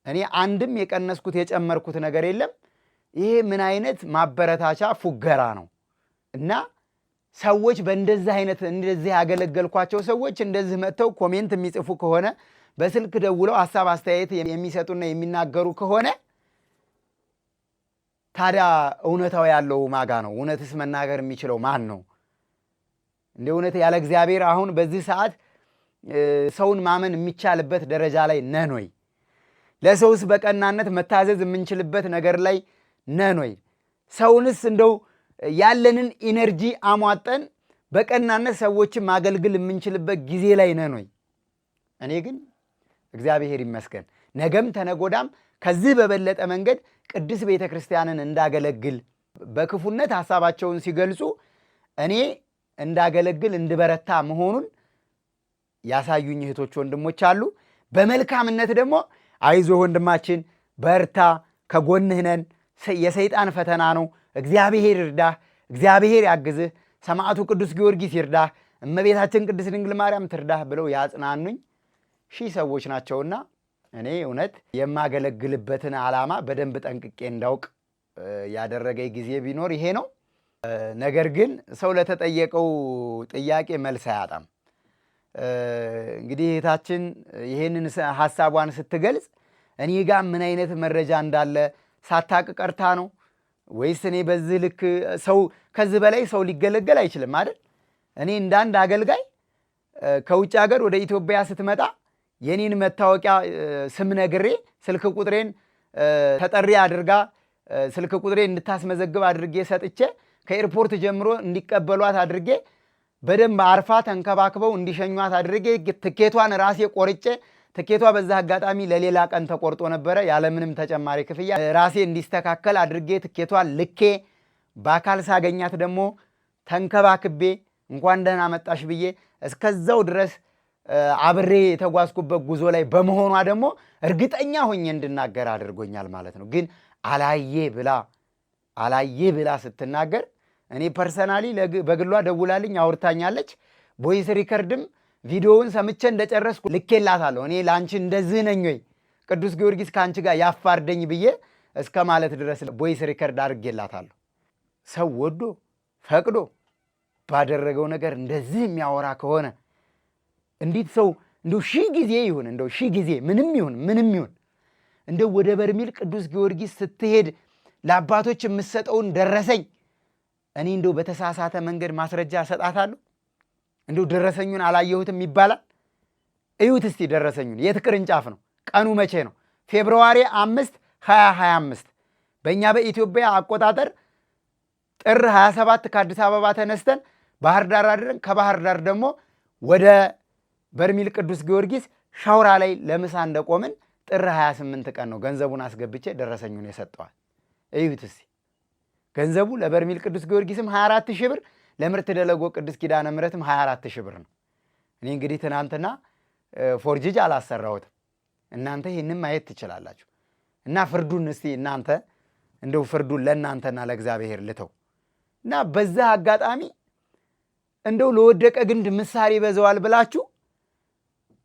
እኔ አንድም የቀነስኩት የጨመርኩት ነገር የለም። ይሄ ምን አይነት ማበረታቻ ፉገራ ነው? እና ሰዎች በእንደዚህ አይነት እንደዚህ ያገለገልኳቸው ሰዎች እንደዚህ መጥተው ኮሜንት የሚጽፉ ከሆነ በስልክ ደውለው ሐሳብ አስተያየት የሚሰጡና የሚናገሩ ከሆነ ታዲያ እውነታው ያለው ማጋ ነው? እውነትስ መናገር የሚችለው ማን ነው? እንደ እውነት ያለ እግዚአብሔር አሁን በዚህ ሰዓት ሰውን ማመን የሚቻልበት ደረጃ ላይ ነን ወይ? ለሰውስ በቀናነት መታዘዝ የምንችልበት ነገር ላይ ነን ወይ? ሰውንስ እንደው ያለንን ኢነርጂ አሟጠን በቀናነት ሰዎችን ማገልግል የምንችልበት ጊዜ ላይ ነን ወይ? እኔ ግን እግዚአብሔር ይመስገን ነገም ተነጎዳም ከዚህ በበለጠ መንገድ ቅድስት ቤተ ክርስቲያንን እንዳገለግል በክፉነት ሐሳባቸውን ሲገልጹ እኔ እንዳገለግል እንድበረታ መሆኑን ያሳዩኝ እህቶች ወንድሞች አሉ። በመልካምነት ደግሞ አይዞህ ወንድማችን በርታ፣ ከጎንህ ነን፣ የሰይጣን ፈተና ነው፣ እግዚአብሔር ይርዳህ፣ እግዚአብሔር ያግዝህ፣ ሰማዕቱ ቅዱስ ጊዮርጊስ ይርዳህ፣ እመቤታችን ቅድስት ድንግል ማርያም ትርዳህ ብለው ያጽናኑኝ ሺህ ሰዎች ናቸውና እኔ እውነት የማገለግልበትን ዓላማ በደንብ ጠንቅቄ እንዳውቅ ያደረገኝ ጊዜ ቢኖር ይሄ ነው። ነገር ግን ሰው ለተጠየቀው ጥያቄ መልስ አያጣም። እንግዲህ እህታችን ይሄንን ሐሳቧን ስትገልጽ እኔ ጋር ምን አይነት መረጃ እንዳለ ሳታቅ ቀርታ ነው ወይስ እኔ በዚህ ልክ ሰው ከዚህ በላይ ሰው ሊገለገል አይችልም አይደል? እኔ እንዳንድ አገልጋይ ከውጭ ሀገር ወደ ኢትዮጵያ ስትመጣ የኔን መታወቂያ ስም ነግሬ ስልክ ቁጥሬን ተጠሪ አድርጋ ስልክ ቁጥሬን እንድታስመዘግብ አድርጌ ሰጥቼ ከኤርፖርት ጀምሮ እንዲቀበሏት አድርጌ በደንብ አርፋ ተንከባክበው እንዲሸኟት አድርጌ ትኬቷን ራሴ ቆርጬ ትኬቷ በዛ አጋጣሚ ለሌላ ቀን ተቆርጦ ነበረ ያለምንም ተጨማሪ ክፍያ ራሴ እንዲስተካከል አድርጌ ትኬቷን ልኬ በአካል ሳገኛት ደግሞ ተንከባክቤ እንኳን ደህና መጣሽ ብዬ እስከዛው ድረስ አብሬ የተጓዝኩበት ጉዞ ላይ በመሆኗ ደግሞ እርግጠኛ ሆኜ እንድናገር አድርጎኛል ማለት ነው። ግን አላየ ብላ ስትናገር እኔ ፐርሰናሊ በግሏ ደውላልኝ አውርታኛለች። ቮይስ ሪከርድም ቪዲዮውን ሰምቼ እንደጨረስኩ ልኬላታለሁ። እኔ ላንቺ እንደዚህ ነኝ ወይ ቅዱስ ጊዮርጊስ ካንቺ ጋር ያፋርደኝ ብዬ እስከ ማለት ድረስ ቮይስ ሪከርድ አድርጌላታለሁ። ሰው ወዶ ፈቅዶ ባደረገው ነገር እንደዚህ የሚያወራ ከሆነ እንዴት ሰው እንደው ሺህ ጊዜ ይሁን እንደው ሺህ ጊዜ ምንም ይሁን እንደው ወደ በርሜል ቅዱስ ጊዮርጊስ ስትሄድ ለአባቶች የምትሰጠውን ደረሰኝ እኔ እንደው በተሳሳተ መንገድ ማስረጃ እሰጣታለሁ። እንደው ደረሰኙን አላየሁትም ይባላል። እዩት እስቲ ደረሰኙን። የት ቅርንጫፍ ነው? ቀኑ መቼ ነው? ፌብርዋሪ 5 2025 በእኛ በኢትዮጵያ አቆጣጠር ጥር 27 ከአዲስ አበባ ተነስተን ባህር ዳር አድረን ከባህር ዳር ደግሞ ወደ በርሜል ቅዱስ ጊዮርጊስ ሻውራ ላይ ለምሳ እንደቆምን ጥር 28 ቀን ነው ገንዘቡን አስገብቼ ደረሰኙን የሰጠዋል። እዩት እስቲ ገንዘቡ ለበርሜል ቅዱስ ጊዮርጊስም 24 ሺህ ብር ለምርት ደለጎ ቅዱስ ኪዳነ ምሕረትም 24 ሺህ ብር ነው። እኔ እንግዲህ ትናንትና ፎርጅጅ አላሰራሁትም። እናንተ ይህንም ማየት ትችላላችሁ። እና ፍርዱን እስቲ እናንተ እንደው ፍርዱን ለእናንተና ለእግዚአብሔር ልተው እና በዛ አጋጣሚ እንደው ለወደቀ ግንድ ምሳር ይበዛዋል ብላችሁ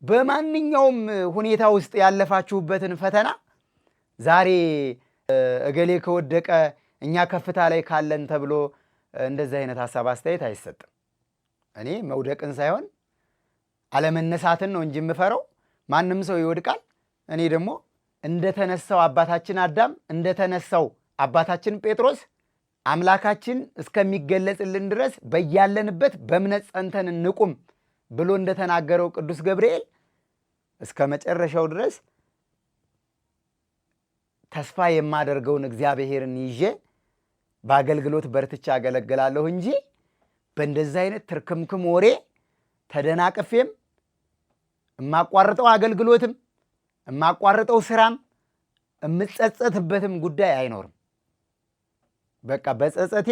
በማንኛውም ሁኔታ ውስጥ ያለፋችሁበትን ፈተና ዛሬ እገሌ ከወደቀ እኛ ከፍታ ላይ ካለን ተብሎ እንደዚህ አይነት ሐሳብ አስተያየት አይሰጥም። እኔ መውደቅን ሳይሆን አለመነሳትን ነው እንጂ የምፈረው። ማንም ሰው ይወድቃል። እኔ ደግሞ እንደተነሳው አባታችን አዳም እንደተነሳው አባታችን ጴጥሮስ አምላካችን እስከሚገለጽልን ድረስ በያለንበት በእምነት ጸንተን እንቁም ብሎ እንደተናገረው ቅዱስ ገብርኤል እስከ መጨረሻው ድረስ ተስፋ የማደርገውን እግዚአብሔርን ይዤ በአገልግሎት በርትቻ አገለግላለሁ እንጂ በእንደዚህ አይነት ትርክምክም ወሬ ተደናቅፌም የማቋርጠው አገልግሎትም የማቋርጠው ስራም የምጸጸትበትም ጉዳይ አይኖርም። በቃ በጸጸቴ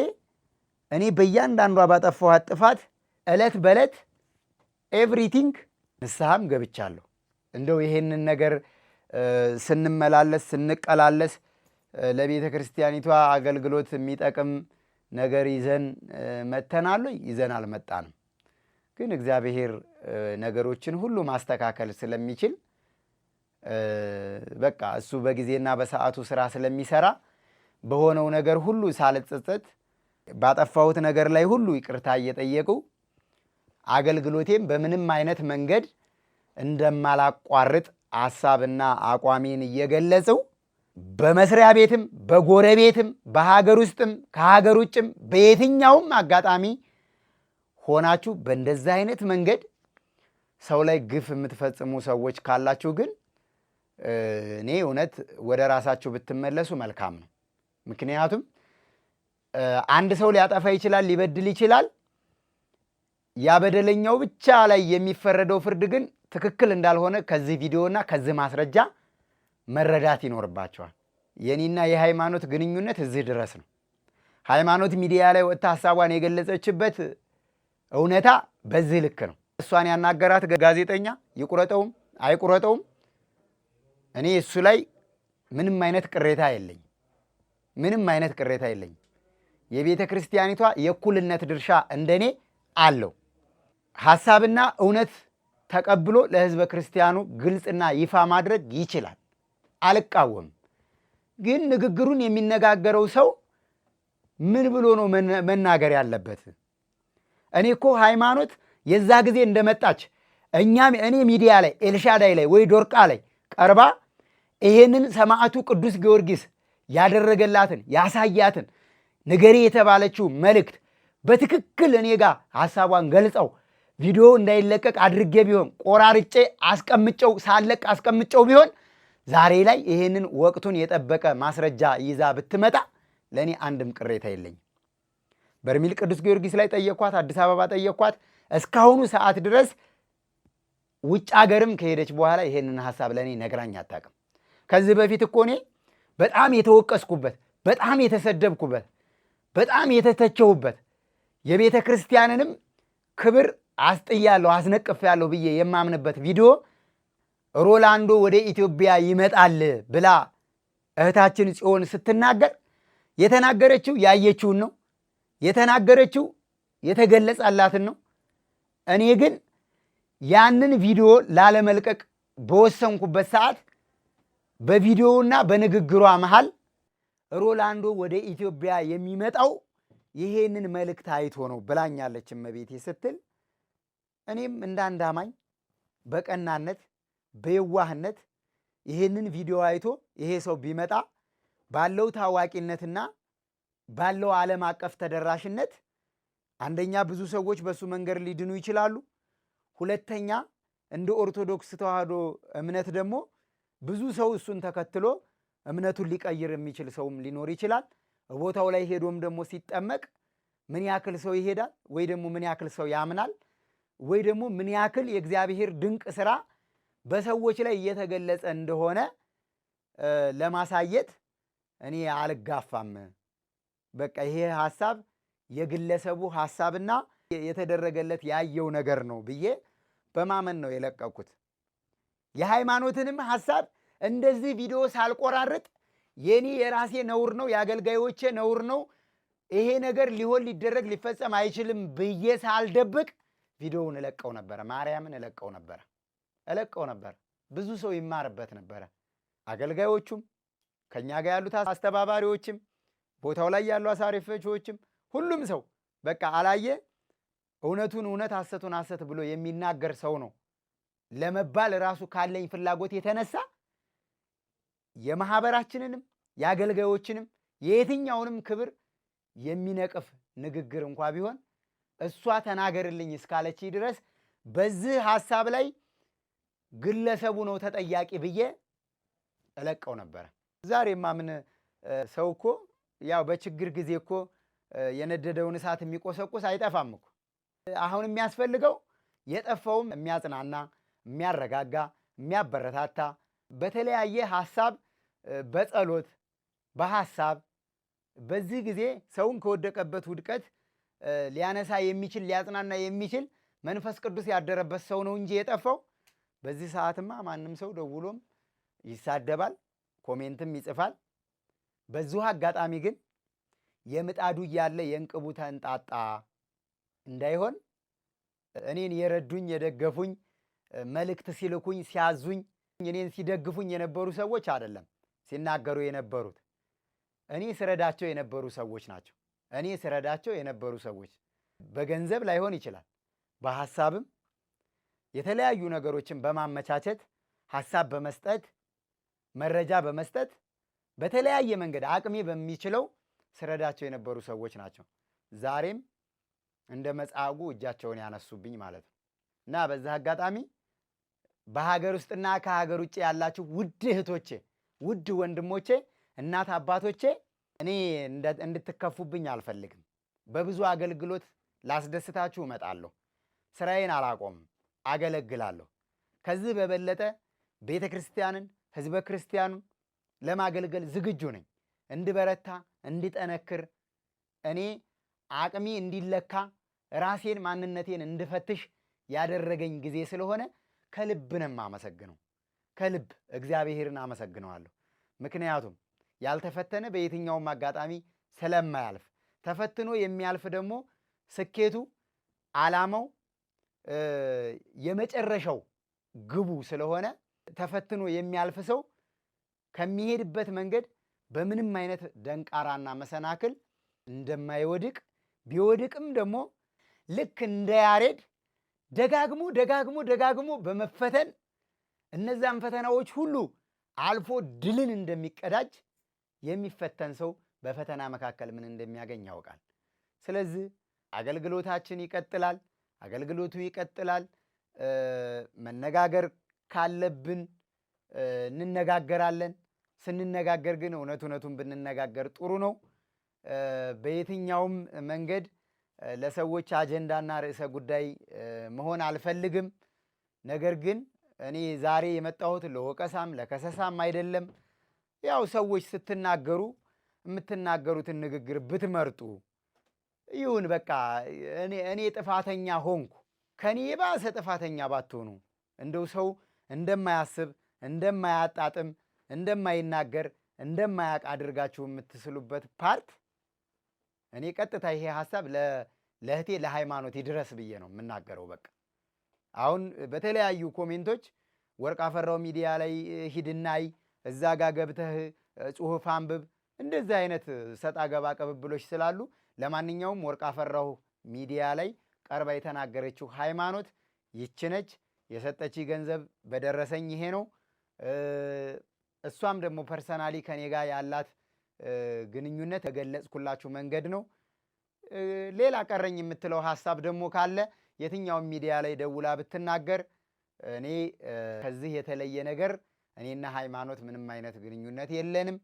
እኔ በእያንዳንዷ ባጠፋኋት ጥፋት ዕለት በዕለት ኤቭሪቲንግ ንስሐም ገብቻለሁ። እንደው ይሄንን ነገር ስንመላለስ ስንቀላለስ ለቤተ ክርስቲያኒቷ አገልግሎት የሚጠቅም ነገር ይዘን መተናል ወይ? ይዘን አልመጣንም። ግን እግዚአብሔር ነገሮችን ሁሉ ማስተካከል ስለሚችል በቃ እሱ በጊዜና በሰዓቱ ስራ ስለሚሰራ በሆነው ነገር ሁሉ ሳልጸጸት ባጠፋሁት ነገር ላይ ሁሉ ይቅርታ እየጠየቁ አገልግሎቴም በምንም አይነት መንገድ እንደማላቋርጥ ሐሳብና አቋሜን እየገለጸው በመስሪያ ቤትም በጎረቤትም በሀገር ውስጥም ከሀገር ውጭም በየትኛውም አጋጣሚ ሆናችሁ በእንደዚህ አይነት መንገድ ሰው ላይ ግፍ የምትፈጽሙ ሰዎች ካላችሁ ግን እኔ እውነት ወደ ራሳችሁ ብትመለሱ መልካም ነው። ምክንያቱም አንድ ሰው ሊያጠፋ ይችላል፣ ሊበድል ይችላል። ያ በደለኛው ብቻ ላይ የሚፈረደው ፍርድ ግን ትክክል እንዳልሆነ ከዚህ ቪዲዮና ከዚህ ማስረጃ መረዳት ይኖርባቸዋል። የኔና የሃይማኖት ግንኙነት እዚህ ድረስ ነው። ሃይማኖት ሚዲያ ላይ ወጥታ ሐሳቧን የገለጸችበት እውነታ በዚህ ልክ ነው። እሷን ያናገራት ጋዜጠኛ ይቁረጠውም አይቁረጠውም እኔ እሱ ላይ ምንም አይነት ቅሬታ የለኝም። ምንም አይነት ቅሬታ የለኝም። የቤተ ክርስቲያኒቷ የእኩልነት ድርሻ እንደኔ አለው። ሐሳብና እውነት ተቀብሎ ለሕዝበ ክርስቲያኑ ግልጽና ይፋ ማድረግ ይችላል። አልቃወም። ግን ንግግሩን የሚነጋገረው ሰው ምን ብሎ ነው መናገር ያለበት? እኔ እኮ ሃይማኖት የዛ ጊዜ እንደመጣች እኔ ሚዲያ ላይ ኤልሻዳይ ላይ ወይ ዶርቃ ላይ ቀርባ ይሄንን ሰማዕቱ ቅዱስ ጊዮርጊስ ያደረገላትን ያሳያትን ንገሪ የተባለችው መልእክት በትክክል እኔ ጋር ሐሳቧን ገልጸው ቪዲዮ እንዳይለቀቅ አድርጌ ቢሆን ቆራርጬ አስቀምጨው ሳለቅ አስቀምጨው ቢሆን ዛሬ ላይ ይሄንን ወቅቱን የጠበቀ ማስረጃ ይዛ ብትመጣ ለእኔ አንድም ቅሬታ የለኝም። በርሜል ቅዱስ ጊዮርጊስ ላይ ጠየኳት፣ አዲስ አበባ ጠየኳት። እስካሁኑ ሰዓት ድረስ ውጭ ሀገርም ከሄደች በኋላ ይሄንን ሐሳብ ለእኔ ነግራኝ አታውቅም። ከዚህ በፊት እኮ እኔ በጣም የተወቀስኩበት፣ በጣም የተሰደብኩበት፣ በጣም የተተቸሁበት የቤተ ክርስቲያንንም ክብር አስጥያለሁ አስነቅፌያለሁ ብዬ የማምንበት ቪዲዮ ሮላንዶ ወደ ኢትዮጵያ ይመጣል ብላ እህታችን ጽዮን ስትናገር የተናገረችው ያየችውን ነው፣ የተናገረችው የተገለጸላትን ነው። እኔ ግን ያንን ቪዲዮ ላለመልቀቅ በወሰንኩበት ሰዓት በቪዲዮውና በንግግሯ መሃል ሮላንዶ ወደ ኢትዮጵያ የሚመጣው ይሄንን መልእክት አይቶ ነው ብላኛለች እመቤቴ ስትል እኔም እንዳንድ አማኝ በቀናነት በየዋህነት ይሄንን ቪዲዮ አይቶ ይሄ ሰው ቢመጣ ባለው ታዋቂነትና ባለው ዓለም አቀፍ ተደራሽነት አንደኛ ብዙ ሰዎች በሱ መንገድ ሊድኑ ይችላሉ። ሁለተኛ እንደ ኦርቶዶክስ ተዋህዶ እምነት ደግሞ ብዙ ሰው እሱን ተከትሎ እምነቱን ሊቀይር የሚችል ሰውም ሊኖር ይችላል። ቦታው ላይ ሄዶም ደግሞ ሲጠመቅ ምን ያክል ሰው ይሄዳል ወይ ደግሞ ምን ያክል ሰው ያምናል ወይ ደግሞ ምን ያክል የእግዚአብሔር ድንቅ ስራ በሰዎች ላይ እየተገለጸ እንደሆነ ለማሳየት እኔ አልጋፋም። በቃ ይሄ ሐሳብ የግለሰቡ ሐሳብና የተደረገለት ያየው ነገር ነው ብዬ በማመን ነው የለቀኩት። የሃይማኖትንም ሐሳብ እንደዚህ ቪዲዮ ሳልቆራርጥ የኔ የራሴ ነውር ነው የአገልጋዮቼ ነውር ነው ይሄ ነገር ሊሆን ሊደረግ ሊፈጸም አይችልም ብዬ ሳልደብቅ ቪዲዮውን እለቀው ነበረ። ማርያምን እለቀው ነበር። ብዙ ሰው ይማርበት ነበረ። አገልጋዮቹም ከኛ ጋር ያሉት አስተባባሪዎችም ቦታው ላይ ያሉ አሳሪፈቾችም ሁሉም ሰው በቃ አላየ እውነቱን እውነት ሐሰቱን ሐሰት ብሎ የሚናገር ሰው ነው ለመባል ራሱ ካለኝ ፍላጎት የተነሳ የማህበራችንንም የአገልጋዮችንም የየትኛውንም ክብር የሚነቅፍ ንግግር እንኳ ቢሆን እሷ ተናገርልኝ እስካለች ድረስ በዚህ ሐሳብ ላይ ግለሰቡ ነው ተጠያቂ ብዬ እለቀው ነበር። ዛሬማ ምን ሰው እኮ ያው በችግር ጊዜ እኮ የነደደውን እሳት የሚቆሰቁስ አይጠፋም እኮ። አሁን የሚያስፈልገው የጠፋውም የሚያጽናና የሚያረጋጋ የሚያበረታታ በተለያየ ሐሳብ በጸሎት በሐሳብ በዚህ ጊዜ ሰውን ከወደቀበት ውድቀት ሊያነሳ የሚችል ሊያጽናና የሚችል መንፈስ ቅዱስ ያደረበት ሰው ነው እንጂ የጠፋው በዚህ ሰዓትማ ማንም ሰው ደውሎም ይሳደባል፣ ኮሜንትም ይጽፋል። በዚሁ አጋጣሚ ግን የምጣዱ እያለ የእንቅቡ ተንጣጣ እንዳይሆን እኔን የረዱኝ የደገፉኝ መልእክት ሲልኩኝ ሲያዙኝ እኔን ሲደግፉኝ የነበሩ ሰዎች አይደለም ሲናገሩ የነበሩት እኔ ስረዳቸው የነበሩ ሰዎች ናቸው። እኔ ስረዳቸው የነበሩ ሰዎች በገንዘብ ላይሆን ይችላል፣ በሐሳብም የተለያዩ ነገሮችን በማመቻቸት ሐሳብ በመስጠት መረጃ በመስጠት በተለያየ መንገድ አቅሜ በሚችለው ስረዳቸው የነበሩ ሰዎች ናቸው። ዛሬም እንደ መጻጉ እጃቸውን ያነሱብኝ ማለት ነው። እና በዛ አጋጣሚ በሀገር ውስጥና ከሀገር ውጭ ያላችሁ ውድ እህቶቼ፣ ውድ ወንድሞቼ፣ እናት አባቶቼ እኔ እንድትከፉብኝ አልፈልግም። በብዙ አገልግሎት ላስደስታችሁ እመጣለሁ። ስራዬን አላቆምም፣ አገለግላለሁ። ከዚህ በበለጠ ቤተ ክርስቲያንን ህዝበ ክርስቲያኑን ለማገልገል ዝግጁ ነኝ። እንድበረታ እንድጠነክር እኔ አቅሜ እንዲለካ ራሴን ማንነቴን እንድፈትሽ ያደረገኝ ጊዜ ስለሆነ ከልብ ነው የማመሰግነው። ከልብ እግዚአብሔርን አመሰግነዋለሁ። ምክንያቱም ያልተፈተነ በየትኛውም አጋጣሚ ስለማያልፍ ተፈትኖ የሚያልፍ ደግሞ ስኬቱ ዓላማው የመጨረሻው ግቡ ስለሆነ ተፈትኖ የሚያልፍ ሰው ከሚሄድበት መንገድ በምንም አይነት ደንቃራና መሰናክል እንደማይወድቅ ቢወድቅም ደግሞ ልክ እንደ ያሬድ ደጋግሞ በመፈተን እነዛን ፈተናዎች ሁሉ አልፎ ድልን እንደሚቀዳጅ የሚፈተን ሰው በፈተና መካከል ምን እንደሚያገኝ ያውቃል። ስለዚህ አገልግሎታችን ይቀጥላል። አገልግሎቱ ይቀጥላል። መነጋገር ካለብን እንነጋገራለን። ስንነጋገር ግን እውነቱን ብንነጋገር ጥሩ ነው። በየትኛውም መንገድ ለሰዎች አጀንዳና ርዕሰ ጉዳይ መሆን አልፈልግም። ነገር ግን እኔ ዛሬ የመጣሁት ለወቀሳም ለከሰሳም አይደለም። ያው ሰዎች ስትናገሩ የምትናገሩትን ንግግር ብትመርጡ ይሁን። በቃ እኔ ጥፋተኛ ሆንኩ፣ ከኔ የባሰ ጥፋተኛ ባትሆኑ እንደው ሰው እንደማያስብ እንደማያጣጥም እንደማይናገር እንደማያቅ አድርጋችሁ የምትስሉበት ፓርት እኔ ቀጥታ ይሄ ሐሳብ ለእህቴ ለሃይማኖት ይድረስ ብዬ ነው የምናገረው። በቃ አሁን በተለያዩ ኮሜንቶች ወርቅ አፈራው ሚዲያ ላይ ሂድናይ እዛ ጋር ገብተህ ጽሁፍ አንብብ እንደዚህ አይነት ሰጣ ገባ ቅብብሎች ስላሉ ለማንኛውም ወርቅ አፈራው ሚዲያ ላይ ቀርባ የተናገረችው ሃይማኖት ይችነች። የሰጠች ገንዘብ በደረሰኝ ይሄ ነው። እሷም ደግሞ ፐርሰናሊ ከኔ ጋር ያላት ግንኙነት የገለጽኩላችሁ መንገድ ነው። ሌላ ቀረኝ የምትለው ሐሳብ ደግሞ ካለ የትኛውም ሚዲያ ላይ ደውላ ብትናገር እኔ ከዚህ የተለየ ነገር እኔና ሃይማኖት ምንም አይነት ግንኙነት የለንም።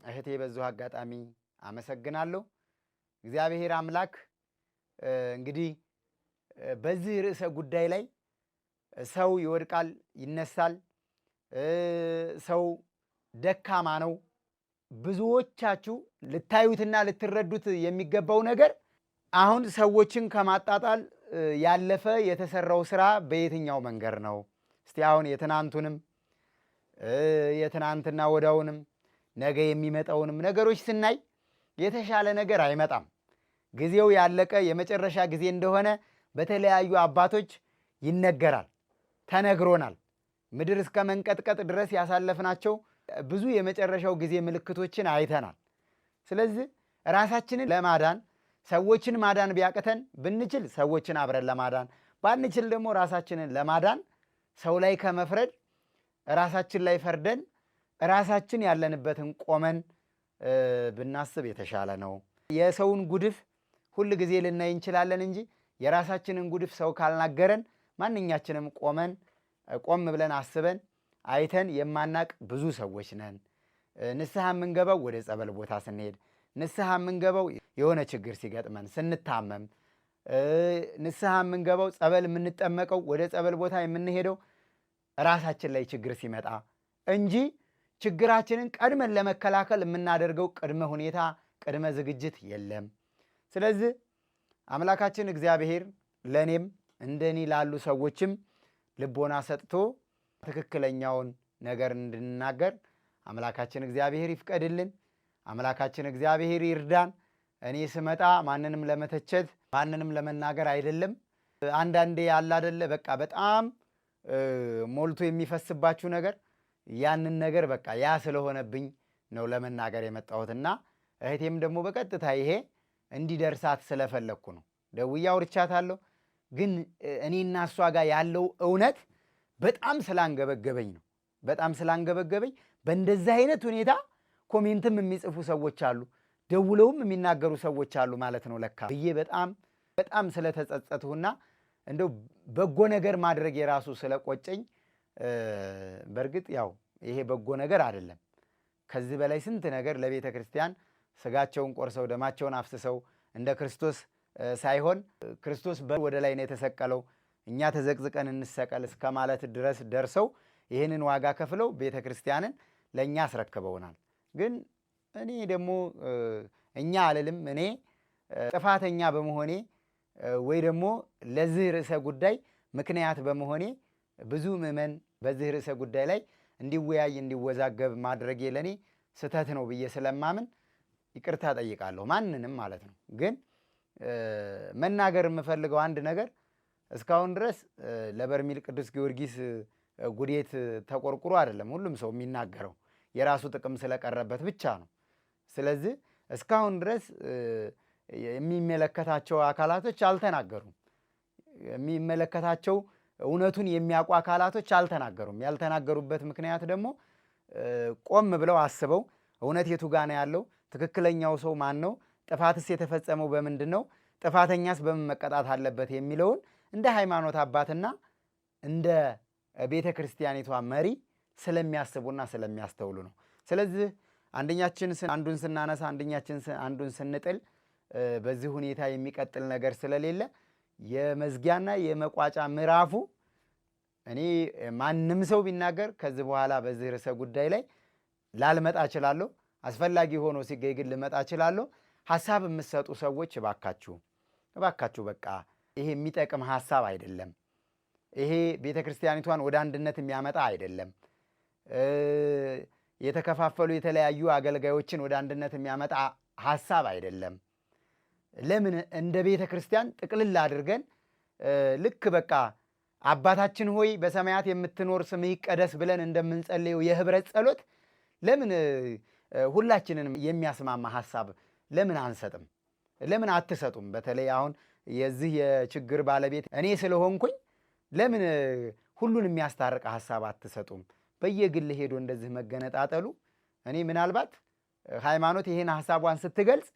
እህቴ በዚሁ አጋጣሚ አመሰግናለሁ። እግዚአብሔር አምላክ እንግዲህ በዚህ ርዕሰ ጉዳይ ላይ ሰው ይወድቃል፣ ይነሳል፣ ሰው ደካማ ነው። ብዙዎቻችሁ ልታዩትና ልትረዱት የሚገባው ነገር አሁን ሰዎችን ከማጣጣል ያለፈ የተሰራው ስራ በየትኛው መንገድ ነው? እስቲ አሁን የትናንቱንም የትናንትና ወዳውንም ነገ የሚመጣውንም ነገሮች ስናይ የተሻለ ነገር አይመጣም። ጊዜው ያለቀ የመጨረሻ ጊዜ እንደሆነ በተለያዩ አባቶች ይነገራል፣ ተነግሮናል። ምድር እስከ መንቀጥቀጥ ድረስ ያሳለፍናቸው ብዙ የመጨረሻው ጊዜ ምልክቶችን አይተናል። ስለዚህ ራሳችንን ለማዳን ሰዎችን ማዳን ቢያቅተን ብንችል ሰዎችን አብረን ለማዳን ባንችል ደግሞ ራሳችንን ለማዳን ሰው ላይ ከመፍረድ ራሳችን ላይ ፈርደን ራሳችን ያለንበትን ቆመን ብናስብ የተሻለ ነው። የሰውን ጉድፍ ሁል ጊዜ ልናይ እንችላለን እንጂ የራሳችንን ጉድፍ ሰው ካልናገረን ማንኛችንም ቆም ብለን አስበን አይተን የማናቅ ብዙ ሰዎች ነን። ንስሐ የምንገባው ወደ ጸበል ቦታ ስንሄድ፣ ንስሐ የምንገባው የሆነ ችግር ሲገጥመን ስንታመም፣ ንስሐ የምንገባው ጸበል የምንጠመቀው ወደ ጸበል ቦታ የምንሄደው ራሳችን ላይ ችግር ሲመጣ እንጂ ችግራችንን ቀድመን ለመከላከል የምናደርገው ቅድመ ሁኔታ ቅድመ ዝግጅት የለም። ስለዚህ አምላካችን እግዚአብሔር ለእኔም እንደኔ ላሉ ሰዎችም ልቦና ሰጥቶ ትክክለኛውን ነገር እንድንናገር አምላካችን እግዚአብሔር ይፍቀድልን። አምላካችን እግዚአብሔር ይርዳን። እኔ ስመጣ ማንንም ለመተቸት ማንንም ለመናገር አይደለም። አንዳንዴ ያለ አይደለ በቃ በጣም ሞልቶ የሚፈስባችሁ ነገር ያንን ነገር በቃ ያ ስለሆነብኝ ነው ለመናገር የመጣሁትና እህቴም ደግሞ በቀጥታ ይሄ እንዲደርሳት ስለፈለግኩ ነው ደውዬ አውርቻታለሁ። ግን እኔና እሷ ጋር ያለው እውነት በጣም ስላንገበገበኝ ነው። በጣም ስላንገበገበኝ በእንደዚህ አይነት ሁኔታ ኮሜንትም የሚጽፉ ሰዎች አሉ፣ ደውለውም የሚናገሩ ሰዎች አሉ ማለት ነው ለካ ብዬ በጣም ስለተጸጸትሁና እንደው በጎ ነገር ማድረግ የራሱ ስለቆጨኝ፣ በእርግጥ ያው ይሄ በጎ ነገር አይደለም። ከዚህ በላይ ስንት ነገር ለቤተ ክርስቲያን ስጋቸውን ቆርሰው ደማቸውን አፍስሰው እንደ ክርስቶስ ሳይሆን ክርስቶስ ወደ ላይ ነው የተሰቀለው፣ እኛ ተዘቅዝቀን እንሰቀል እስከ ማለት ድረስ ደርሰው ይህንን ዋጋ ከፍለው ቤተ ክርስቲያንን ለእኛ አስረክበውናል። ግን እኔ ደግሞ እኛ አልልም፣ እኔ ጥፋተኛ በመሆኔ ወይ ደግሞ ለዚህ ርዕሰ ጉዳይ ምክንያት በመሆኔ ብዙ ምዕመን በዚህ ርዕሰ ጉዳይ ላይ እንዲወያይ እንዲወዛገብ ማድረጌ ለእኔ ስህተት ነው ብዬ ስለማምን ይቅርታ ጠይቃለሁ፣ ማንንም ማለት ነው። ግን መናገር የምፈልገው አንድ ነገር እስካሁን ድረስ ለበርሜል ቅዱስ ጊዮርጊስ ጉዴት ተቆርቁሮ አይደለም ሁሉም ሰው የሚናገረው፣ የራሱ ጥቅም ስለቀረበት ብቻ ነው። ስለዚህ እስካሁን ድረስ የሚመለከታቸው አካላቶች አልተናገሩም። የሚመለከታቸው እውነቱን የሚያውቁ አካላቶች አልተናገሩም። ያልተናገሩበት ምክንያት ደግሞ ቆም ብለው አስበው እውነት የቱ ጋ ነው ያለው? ትክክለኛው ሰው ማን ነው? ጥፋትስ የተፈጸመው በምንድን ነው? ጥፋተኛስ በምን መቀጣት አለበት? የሚለውን እንደ ሃይማኖት አባትና እንደ ቤተ ክርስቲያኒቷ መሪ ስለሚያስቡና ስለሚያስተውሉ ነው። ስለዚህ አንደኛችን አንዱን ስናነሳ አንደኛችን አንዱን ስንጥል በዚህ ሁኔታ የሚቀጥል ነገር ስለሌለ የመዝጊያና የመቋጫ ምዕራፉ እኔ ማንም ሰው ቢናገር ከዚህ በኋላ በዚህ ርዕሰ ጉዳይ ላይ ላልመጣ እችላለሁ። አስፈላጊ ሆኖ ሲገኝ ግን ልመጣ እችላለሁ። ሐሳብ የምትሰጡ ሰዎች እባካችሁ በቃ ይሄ የሚጠቅም ሐሳብ አይደለም። ይሄ ቤተ ክርስቲያኒቷን ወደ አንድነት የሚያመጣ አይደለም። የተከፋፈሉ የተለያዩ አገልጋዮችን ወደ አንድነት የሚያመጣ ሐሳብ አይደለም። ለምን እንደ ቤተ ክርስቲያን ጥቅልል አድርገን ልክ በቃ አባታችን ሆይ በሰማያት የምትኖር ስምህ ይቀደስ ብለን እንደምንጸልየው የህብረት ጸሎት ለምን ሁላችንንም የሚያስማማ ሐሳብ ለምን አንሰጥም? ለምን አትሰጡም? በተለይ አሁን የዚህ የችግር ባለቤት እኔ ስለሆንኩኝ ለምን ሁሉን የሚያስታርቅ ሐሳብ አትሰጡም? በየግል ሄዶ እንደዚህ መገነጣጠሉ እኔ ምናልባት ሃይማኖት ይሄን ሐሳቧን ስትገልጽ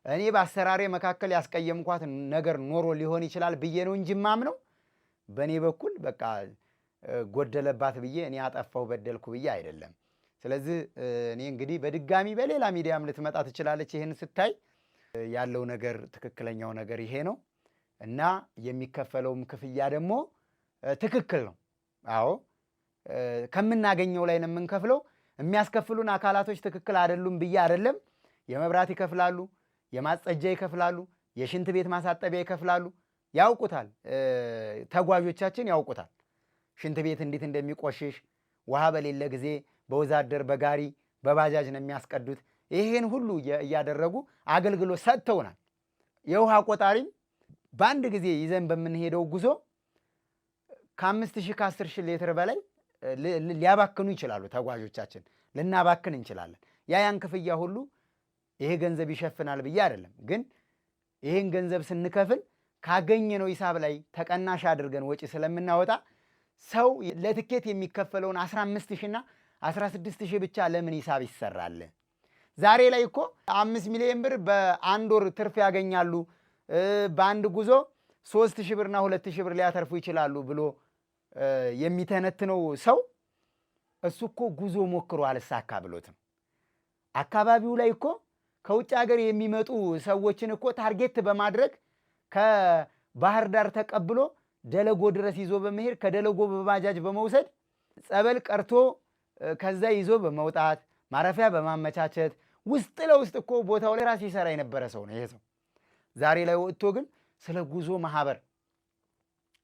እኔ በአሰራሬ መካከል ያስቀየምኳት ነገር ኖሮ ሊሆን ይችላል ብዬ ነው እንጂ ማምነው በእኔ በኩል በቃ ጎደለባት ብዬ እኔ አጠፋሁ በደልኩ ብዬ አይደለም። ስለዚህ እኔ እንግዲህ በድጋሚ በሌላ ሚዲያም ልትመጣ ትችላለች። ይህን ስታይ ያለው ነገር ትክክለኛው ነገር ይሄ ነው እና የሚከፈለውም ክፍያ ደግሞ ትክክል ነው። አዎ ከምናገኘው ላይ ነው የምንከፍለው። የሚያስከፍሉን አካላቶች ትክክል አይደሉም ብዬ አይደለም። የመብራት ይከፍላሉ፣ የማጸጃ ይከፍላሉ፣ የሽንት ቤት ማሳጠቢያ ይከፍላሉ። ያውቁታል፣ ተጓዦቻችን ያውቁታል። ሽንት ቤት እንዴት እንደሚቆሽሽ ውሃ በሌለ ጊዜ በወዛደር በጋሪ በባጃጅ ነው የሚያስቀዱት። ይሄን ሁሉ እያደረጉ አገልግሎት ሰጥተውናል። የውሃ ቆጣሪም በአንድ ጊዜ ይዘን በምንሄደው ጉዞ ከ5,000 ከ10,000 ሊትር በላይ ሊያባክኑ ይችላሉ ተጓዦቻችን። ልናባክን እንችላለን። ያን ክፍያ ሁሉ ይሄ ገንዘብ ይሸፍናል ብዬ አይደለም። ግን ይሄን ገንዘብ ስንከፍል ካገኘነው ሂሳብ ላይ ተቀናሽ አድርገን ወጪ ስለምናወጣ ሰው ለትኬት የሚከፈለውን 15,000ና 16,000 ብቻ ለምን ሂሳብ ይሰራል? ዛሬ ላይ እኮ 5 ሚሊዮን ብር በአንድ ወር ትርፍ ያገኛሉ፣ በአንድ ጉዞ 3,000 ብርና 2,000 ብር ሊያተርፉ ይችላሉ ብሎ የሚተነትነው ሰው እሱ እኮ ጉዞ ሞክሮ አልሳካ ብሎት ነው። አካባቢው ላይ እኮ ከውጭ ሀገር የሚመጡ ሰዎችን እኮ ታርጌት በማድረግ ከባህር ዳር ተቀብሎ ደለጎ ድረስ ይዞ በመሄድ ከደለጎ በባጃጅ በመውሰድ ጸበል ቀርቶ ከዛ ይዞ በመውጣት ማረፊያ በማመቻቸት ውስጥ ለውስጥ እኮ ቦታው ላይ ራስ ይሰራ የነበረ ሰው ነው ይሄ ሰው። ዛሬ ላይ ወጥቶ ግን ስለ ጉዞ ማህበር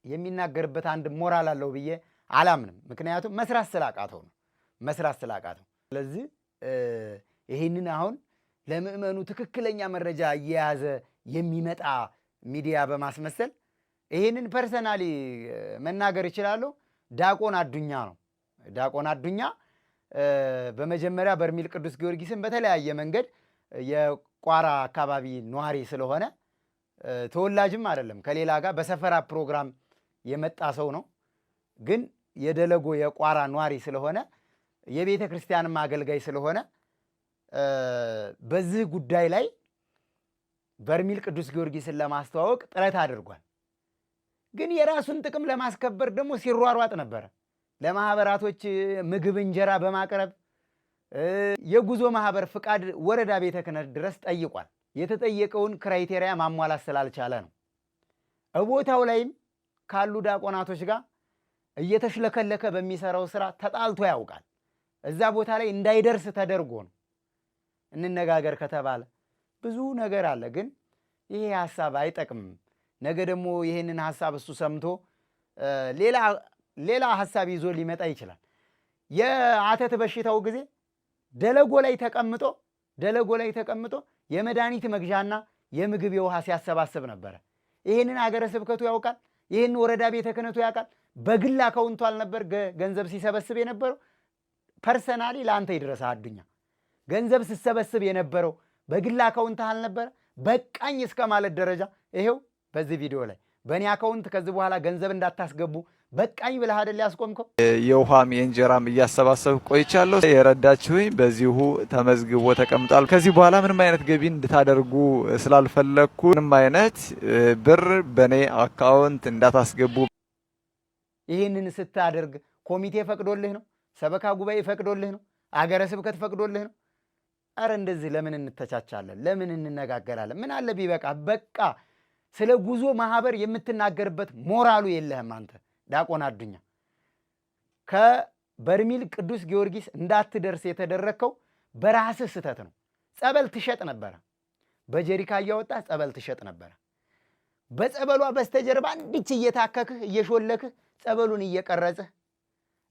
የሚናገርበት አንድ ሞራል አለው ብዬ አላምንም። ምክንያቱም መስራት ስላቃተው ነው፣ መስራት ስላቃተው። ስለዚህ ይህንን አሁን ለምእመኑ ትክክለኛ መረጃ እየያዘ የሚመጣ ሚዲያ በማስመሰል ይህንን ፐርሰናሊ መናገር ይችላለሁ። ዲያቆን አዱኛ ነው። ዲያቆን አዱኛ በመጀመሪያ በርሜል ቅዱስ ጊዮርጊስን በተለያየ መንገድ የቋራ አካባቢ ነዋሪ ስለሆነ ተወላጅም አይደለም፣ ከሌላ ጋር በሰፈራ ፕሮግራም የመጣ ሰው ነው። ግን የደለጎ የቋራ ነዋሪ ስለሆነ የቤተ ክርስቲያንም አገልጋይ ስለሆነ በዚህ ጉዳይ ላይ በርሜል ቅዱስ ጊዮርጊስን ለማስተዋወቅ ጥረት አድርጓል። ግን የራሱን ጥቅም ለማስከበር ደግሞ ሲሯሯጥ ነበረ። ለማህበራቶች ምግብ እንጀራ በማቅረብ የጉዞ ማህበር ፍቃድ ወረዳ ቤተ ክህነት ድረስ ጠይቋል። የተጠየቀውን ክራይቴሪያ ማሟላት ስላልቻለ ነው። እቦታው ላይም ካሉ ዲያቆናቶች ጋር እየተሽለከለከ በሚሰራው ስራ ተጣልቶ ያውቃል። እዛ ቦታ ላይ እንዳይደርስ ተደርጎ ነው። እንነጋገር ከተባለ ብዙ ነገር አለ። ግን ይሄ ሐሳብ አይጠቅምም። ነገ ደግሞ ይሄንን ሐሳብ እሱ ሰምቶ ሌላ ሐሳብ ይዞ ሊመጣ ይችላል። የአተት በሽታው ጊዜ ደለጎ ላይ ተቀምጦ የመድኃኒት መግዣና የምግብ የውሃ ሲያሰባስብ ነበረ። ይህንን አገረ ስብከቱ ያውቃል። ይህን ወረዳ ቤተ ክህነቱ ያውቃል። በግል አካውንቱ አልነበር ገንዘብ ሲሰበስብ የነበረው። ፐርሰናሊ ለአንተ ይድረስ አዱኛ፣ ገንዘብ ሲሰበስብ የነበረው በግል አካውንት አልነበረ? በቃኝ እስከ ማለት ደረጃ ይሄው በዚህ ቪዲዮ ላይ በእኔ አካውንት ከዚህ በኋላ ገንዘብ እንዳታስገቡ በቃኝ ብለህ አይደል ያስቆምከው? የውሃም የእንጀራም እያሰባሰብ ቆይቻለሁ። የረዳችሁኝ በዚሁ ተመዝግቦ ተቀምጧል። ከዚህ በኋላ ምንም አይነት ገቢ እንድታደርጉ ስላልፈለግኩ ምንም አይነት ብር በእኔ አካውንት እንዳታስገቡ። ይህንን ስታደርግ ኮሚቴ ፈቅዶልህ ነው? ሰበካ ጉባኤ ፈቅዶልህ ነው? አገረ ስብከት ፈቅዶልህ ነው? አረ እንደዚህ ለምን እንተቻቻለን? ለምን እንነጋገራለን? ምን አለ ቢበቃ። በቃ ስለ ጉዞ ማህበር የምትናገርበት ሞራሉ የለህም አንተ ዲያቆን አዱኛ። ከበርሜል ቅዱስ ጊዮርጊስ እንዳትደርስ የተደረግከው በራስህ ስህተት ነው። ጸበል ትሸጥ ነበረ፣ በጀሪካ እያወጣ ጸበል ትሸጥ ነበረ። በጸበሏ በስተጀርባ እንድች እየታከክህ እየሾለክህ ጸበሉን እየቀረጽህ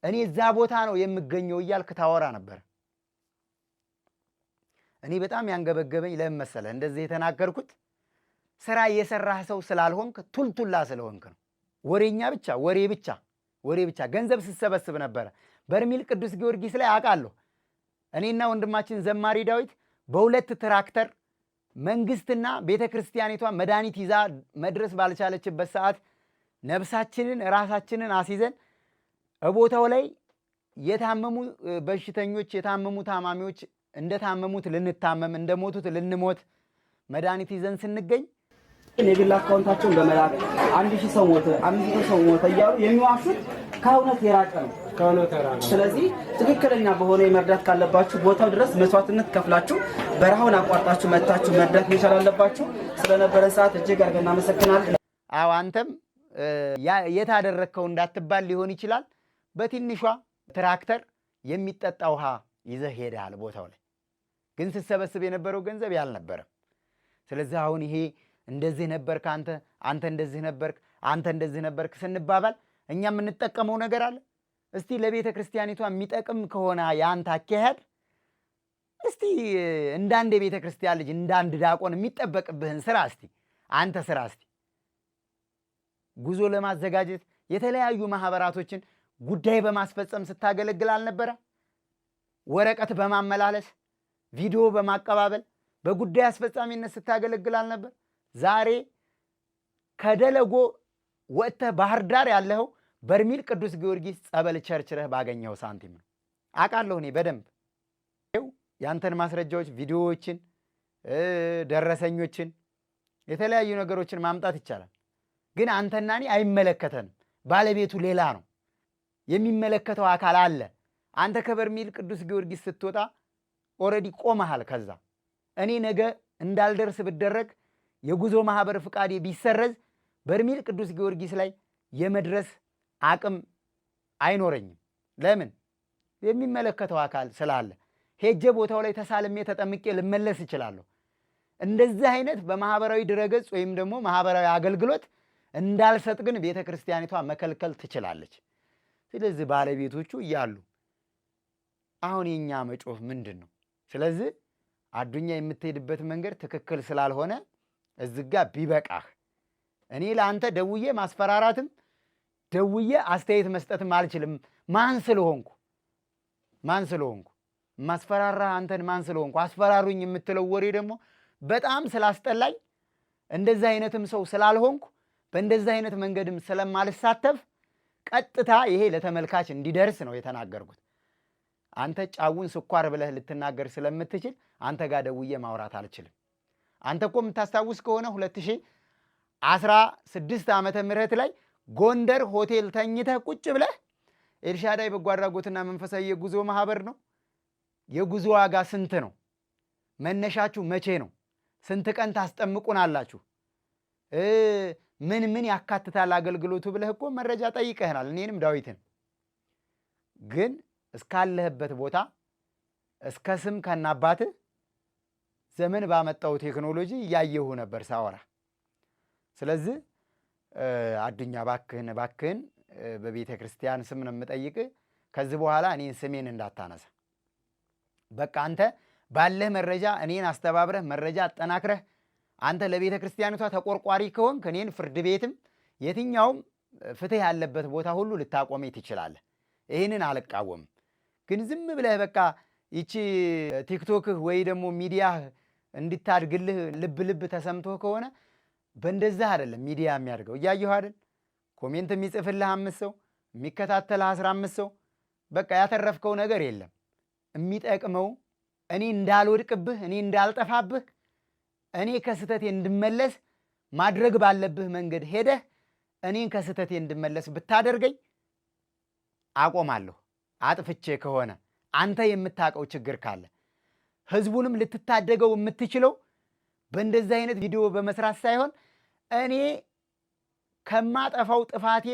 እኔ እዛ ቦታ ነው የምገኘው እያልክ ታወራ ነበር። እኔ በጣም ያንገበገበኝ ለምን መሰለህ እንደዚህ የተናገርኩት? ስራ የሰራህ ሰው ስላልሆንክ ቱልቱላ ስለሆንክ ነው። ወሬኛ ብቻ ወሬ ብቻ ገንዘብ ስትሰበስብ ነበረ። በርሜል ቅዱስ ጊዮርጊስ ላይ አውቃለሁ። እኔና ወንድማችን ዘማሪ ዳዊት በ2 ትራክተር መንግስትና ቤተ ክርስቲያኒቷ መድኃኒት ይዛ መድረስ ባልቻለችበት ሰዓት ነፍሳችንን ራሳችንን አስይዘን ቦታው ላይ የታመሙ በሽተኞች የታመሙ ታማሚዎች እንደታመሙት ልንታመም እንደሞቱት ልንሞት መድኃኒት ይዘን ስንገኝ የግል አካውንታቸውን በመላክ 1000 ሰው ሞተ 500 ሰው ሞተ እያሉ የሚዋሹት ከእውነት የራቀ ነው። ስለዚህ ትክክለኛ በሆነ መርዳት ካለባችሁ ቦታው ድረስ መስዋዕትነት ከፍላችሁ በረሃውን አቋርጣችሁ መታችሁ መርዳት መቻል አለባችሁ። ስለነበረን ሰዓት እጅግ አድርገን እናመሰግናለን። አዎ አንተም የታደረከው እንዳትባል ሊሆን ይችላል። በትንሿ ትራክተር የሚጠጣ ውሃ ይዘህ ሄደሃል። ቦታው ላይ ግን ስትሰበስብ የነበረው ገንዘብ ያልነበረም። ስለዚህ አሁን ይሄ እንደዚህ ነበርክ አንተ እንደዚህ ነበርክ አንተ እንደዚህ ነበርክ ስንባባል እኛ የምንጠቀመው ነገር አለ? እስቲ ለቤተ ክርስቲያኒቷ የሚጠቅም ከሆነ የአንተ አካሄድ እስቲ እንዳንድ የቤተ ክርስቲያን ልጅ እንዳንድ ዲያቆን የሚጠበቅብህን ስራ እስቲ አንተ ስራ እስቲ ጉዞ ለማዘጋጀት የተለያዩ ማህበራቶችን ጉዳይ በማስፈጸም ስታገለግል አልነበረ? ወረቀት በማመላለስ ቪዲዮ በማቀባበል በጉዳይ አስፈጻሚነት ስታገለግል አልነበር? ዛሬ ከደለጎ ወጥተህ ባህር ዳር ያለኸው በርሜል ቅዱስ ጊዮርጊስ ጸበል ቸርችረህ ባገኘው ሳንቲም ነው። አውቃለሁ እኔ በደንብ ያንተን ማስረጃዎች፣ ቪዲዮዎችን፣ ደረሰኞችን፣ የተለያዩ ነገሮችን ማምጣት ይቻላል። ግን አንተና እኔ አይመለከተንም። ባለቤቱ ሌላ ነው። የሚመለከተው አካል አለ። አንተ ከበርሜል ቅዱስ ጊዮርጊስ ስትወጣ ኦልሬዲ ቆመሃል። ከዛ እኔ ነገ እንዳልደርስ ብደረግ የጉዞ ማህበር ፍቃዴ ቢሰረዝ በርሜል ቅዱስ ጊዮርጊስ ላይ የመድረስ አቅም አይኖረኝም። ለምን? የሚመለከተው አካል ስላለ ሄጄ ቦታው ላይ ተሳልሜ ተጠምቄ ልመለስ እችላለሁ። እንደዚህ አይነት በማህበራዊ ድረገጽ ወይም ደግሞ ማህበራዊ አገልግሎት እንዳልሰጥ ግን ቤተ ክርስቲያኒቷ መከልከል ትችላለች። ስለዚህ ባለቤቶቹ እያሉ አሁን የኛ መጮህ ምንድን ነው? ስለዚህ አዱኛ የምትሄድበት መንገድ ትክክል ስላልሆነ እዝጋ ቢበቃህ። እኔ ለአንተ ደውዬ ማስፈራራትም ደውዬ አስተያየት መስጠትም አልችልም። ማን ስለሆንኩ ማስፈራራ አንተን ማን ስለሆንኩ? አስፈራሩኝ የምትለው ወሬ ደግሞ በጣም ስላስጠላኝ እንደዚህ አይነትም ሰው ስላልሆንኩ በእንደዚህ አይነት መንገድም ስለማልሳተፍ ቀጥታ ይሄ ለተመልካች እንዲደርስ ነው የተናገርኩት። አንተ ጫውን ስኳር ብለህ ልትናገር ስለምትችል አንተ ጋር ደውዬ ማውራት አልችልም። አንተ እኮ የምታስታውስ ከሆነ 2016 ዓመተ ምህረት ላይ ጎንደር ሆቴል ተኝተህ ቁጭ ብለህ ኤልሻዳይ በጎ አድራጎትና መንፈሳዊ የጉዞ ማህበር ነው። የጉዞ ዋጋ ስንት ነው? መነሻችሁ መቼ ነው? ስንት ቀን ታስጠምቁናላችሁ? ምን ያካትታል አገልግሎቱ ብለህ እኮ መረጃ ጠይቀህናል፣ እኔንም ዳዊትን። ግን እስካለህበት ቦታ እስከ ስም ከናባትህ ዘመን ባመጣው ቴክኖሎጂ እያየሁ ነበር ሳወራ። ስለዚህ አዱኛ ባክህን በቤተ ክርስቲያን ስም ነው የምጠይቅህ። ከዚህ በኋላ እኔን ስሜን እንዳታነሳ። በቃ አንተ ባለህ መረጃ እኔን አስተባብረህ መረጃ አጠናክረህ አንተ ለቤተ ክርስቲያኒቷ ተቆርቋሪ ከሆንክ እኔን ፍርድ ቤትም የትኛውም ፍትህ ያለበት ቦታ ሁሉ ልታቆመኝ ትችላለህ። ይህንን አልቃወምም። ግን ዝም ብለህ በቃ ይቺ ቲክቶክህ ወይ ደግሞ ሚዲያህ እንድታድግልህ ልብ ተሰምቶህ ከሆነ በእንደዛ አይደለም ሚዲያ የሚያድገው። እያየሁ አይደል? ኮሜንት የሚጽፍልህ 5 ሰው የሚከታተልህ 15 ሰው፣ በቃ ያተረፍከው ነገር የለም። የሚጠቅመው እኔ እንዳልወድቅብህ፣ እኔ እንዳልጠፋብህ፣ እኔ ከስተቴ እንድመለስ ማድረግ ባለብህ መንገድ ሄደህ እኔን ከስተቴ እንድመለስ ብታደርገኝ አቆማለሁ። አጥፍቼ ከሆነ አንተ የምታውቀው ችግር ካለ ህዝቡንም ልትታደገው የምትችለው በእንደዚህ አይነት ቪዲዮ በመስራት ሳይሆን እኔ ከማጠፋው ጥፋቴ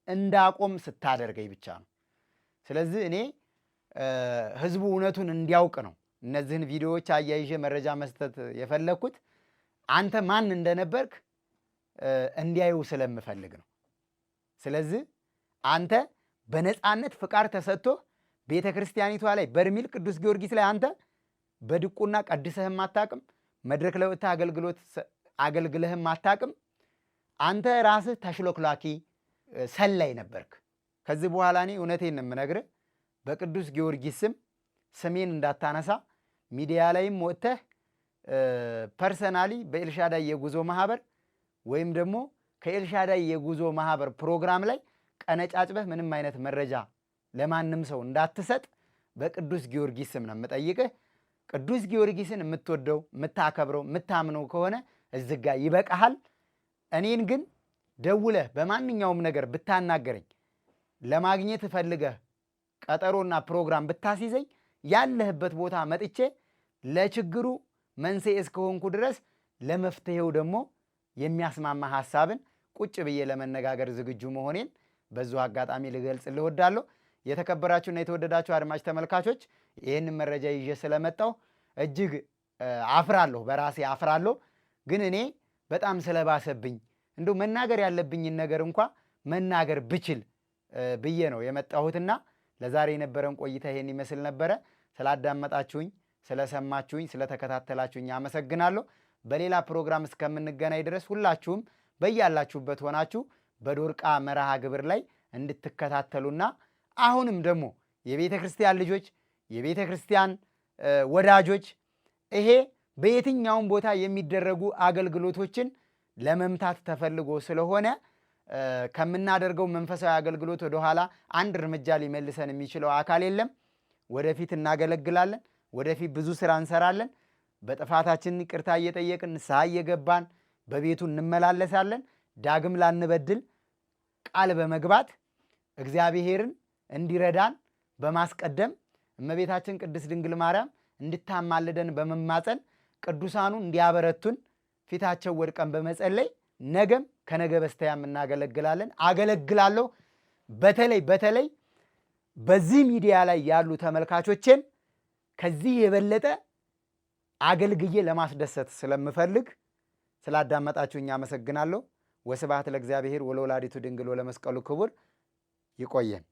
እንዳቆም ስታደርገኝ ብቻ ነው። ስለዚህ እኔ ህዝቡ እውነቱን እንዲያውቅ ነው እነዚህን ቪዲዮዎች አያይዤ መረጃ መስጠት የፈለግኩት። አንተ ማን እንደነበርክ እንዲያዩ ስለምፈልግ ነው። ስለዚህ አንተ በነፃነት ፍቃድ ተሰጥቶ ቤተ ክርስቲያኒቷ ላይ በርሜል ቅዱስ ጊዮርጊስ ላይ አንተ በድቁና ቀድሰህም አታቅም። መድረክ ላይ ወጥተህ አገልግለህም አታቅም። አንተ ራስህ ተሽሎክላኪ ሰላይ ነበርክ። ከዚህ በኋላ እኔ እውነቴን ነው የምነግርህ፣ በቅዱስ ጊዮርጊስ ስም ስሜን እንዳታነሳ ሚዲያ ላይም ወጥተህ ፐርሰናሊ በኤልሻዳይ የጉዞ ማህበር ወይም ደግሞ ከኤልሻዳይ የጉዞ ማህበር ፕሮግራም ላይ ቀነጫጭበህ ምንም አይነት መረጃ ለማንም ሰው እንዳትሰጥ በቅዱስ ጊዮርጊስ ስም ነው የምጠይቅህ። ቅዱስ ጊዮርጊስን የምትወደው የምታከብረው የምታምነው ከሆነ እዚህ ጋ ይበቃሃል። እኔን ግን ደውለህ በማንኛውም ነገር ብታናገረኝ ለማግኘት ፈልገህ ቀጠሮና ፕሮግራም ብታስይዘኝ ያለህበት ቦታ መጥቼ ለችግሩ መንስኤ እስከሆንኩ ድረስ ለመፍትሄው ደግሞ የሚያስማማ ሐሳብን ቁጭ ብዬ ለመነጋገር ዝግጁ መሆኔን በዚሁ አጋጣሚ ልገልጽልህ እወዳለሁ። የተከበራችሁና የተወደዳችሁ አድማጭ ተመልካቾች ይህንን መረጃ ይዤ ስለመጣሁ እጅግ አፍራለሁ፣ በራሴ አፍራለሁ። ግን እኔ በጣም ስለባሰብኝ እንደው መናገር ያለብኝን ነገር እንኳ መናገር ብችል ብዬ ነው የመጣሁትና ለዛሬ የነበረን ቆይታ ይሄን ይመስል ነበረ። ስላዳመጣችሁኝ፣ ስለሰማችሁኝ፣ ስለተከታተላችሁኝ አመሰግናለሁ። በሌላ ፕሮግራም እስከምንገናኝ ድረስ ሁላችሁም በያላችሁበት ሆናችሁ በዶርቃ መርሃ ግብር ላይ እንድትከታተሉና አሁንም ደግሞ የቤተ ክርስቲያን ልጆች፣ የቤተ ክርስቲያን ወዳጆች ይሄ በየትኛውም ቦታ የሚደረጉ አገልግሎቶችን ለመምታት ተፈልጎ ስለሆነ ከምናደርገው መንፈሳዊ አገልግሎት ወደኋላ አንድ እርምጃ ሊመልሰን የሚችለው አካል የለም። ወደፊት እናገለግላለን። ወደፊት ብዙ ስራ እንሰራለን። በጥፋታችን ይቅርታ እየጠየቅን ንስሐ እየገባን በቤቱ እንመላለሳለን። ዳግም ላንበድል ቃል በመግባት እግዚአብሔርን እንዲረዳን በማስቀደም እመቤታችን ቅድስት ድንግል ማርያም እንድታማልደን በመማፀን ቅዱሳኑ እንዲያበረቱን ፊታቸው ወድቀን በመጸለይ ነገም ከነገ በስተያም እናገለግላለን። አገለግላለሁ። በተለይ በዚህ ሚዲያ ላይ ያሉ ተመልካቾችን ከዚህ የበለጠ አገልግዬ ለማስደሰት ስለምፈልግ ስላዳመጣችሁኝ አመሰግናለሁ። ወስብሐት ለእግዚአብሔር ወለወላዲቱ ድንግል ወለመስቀሉ ክቡር። ይቆየን።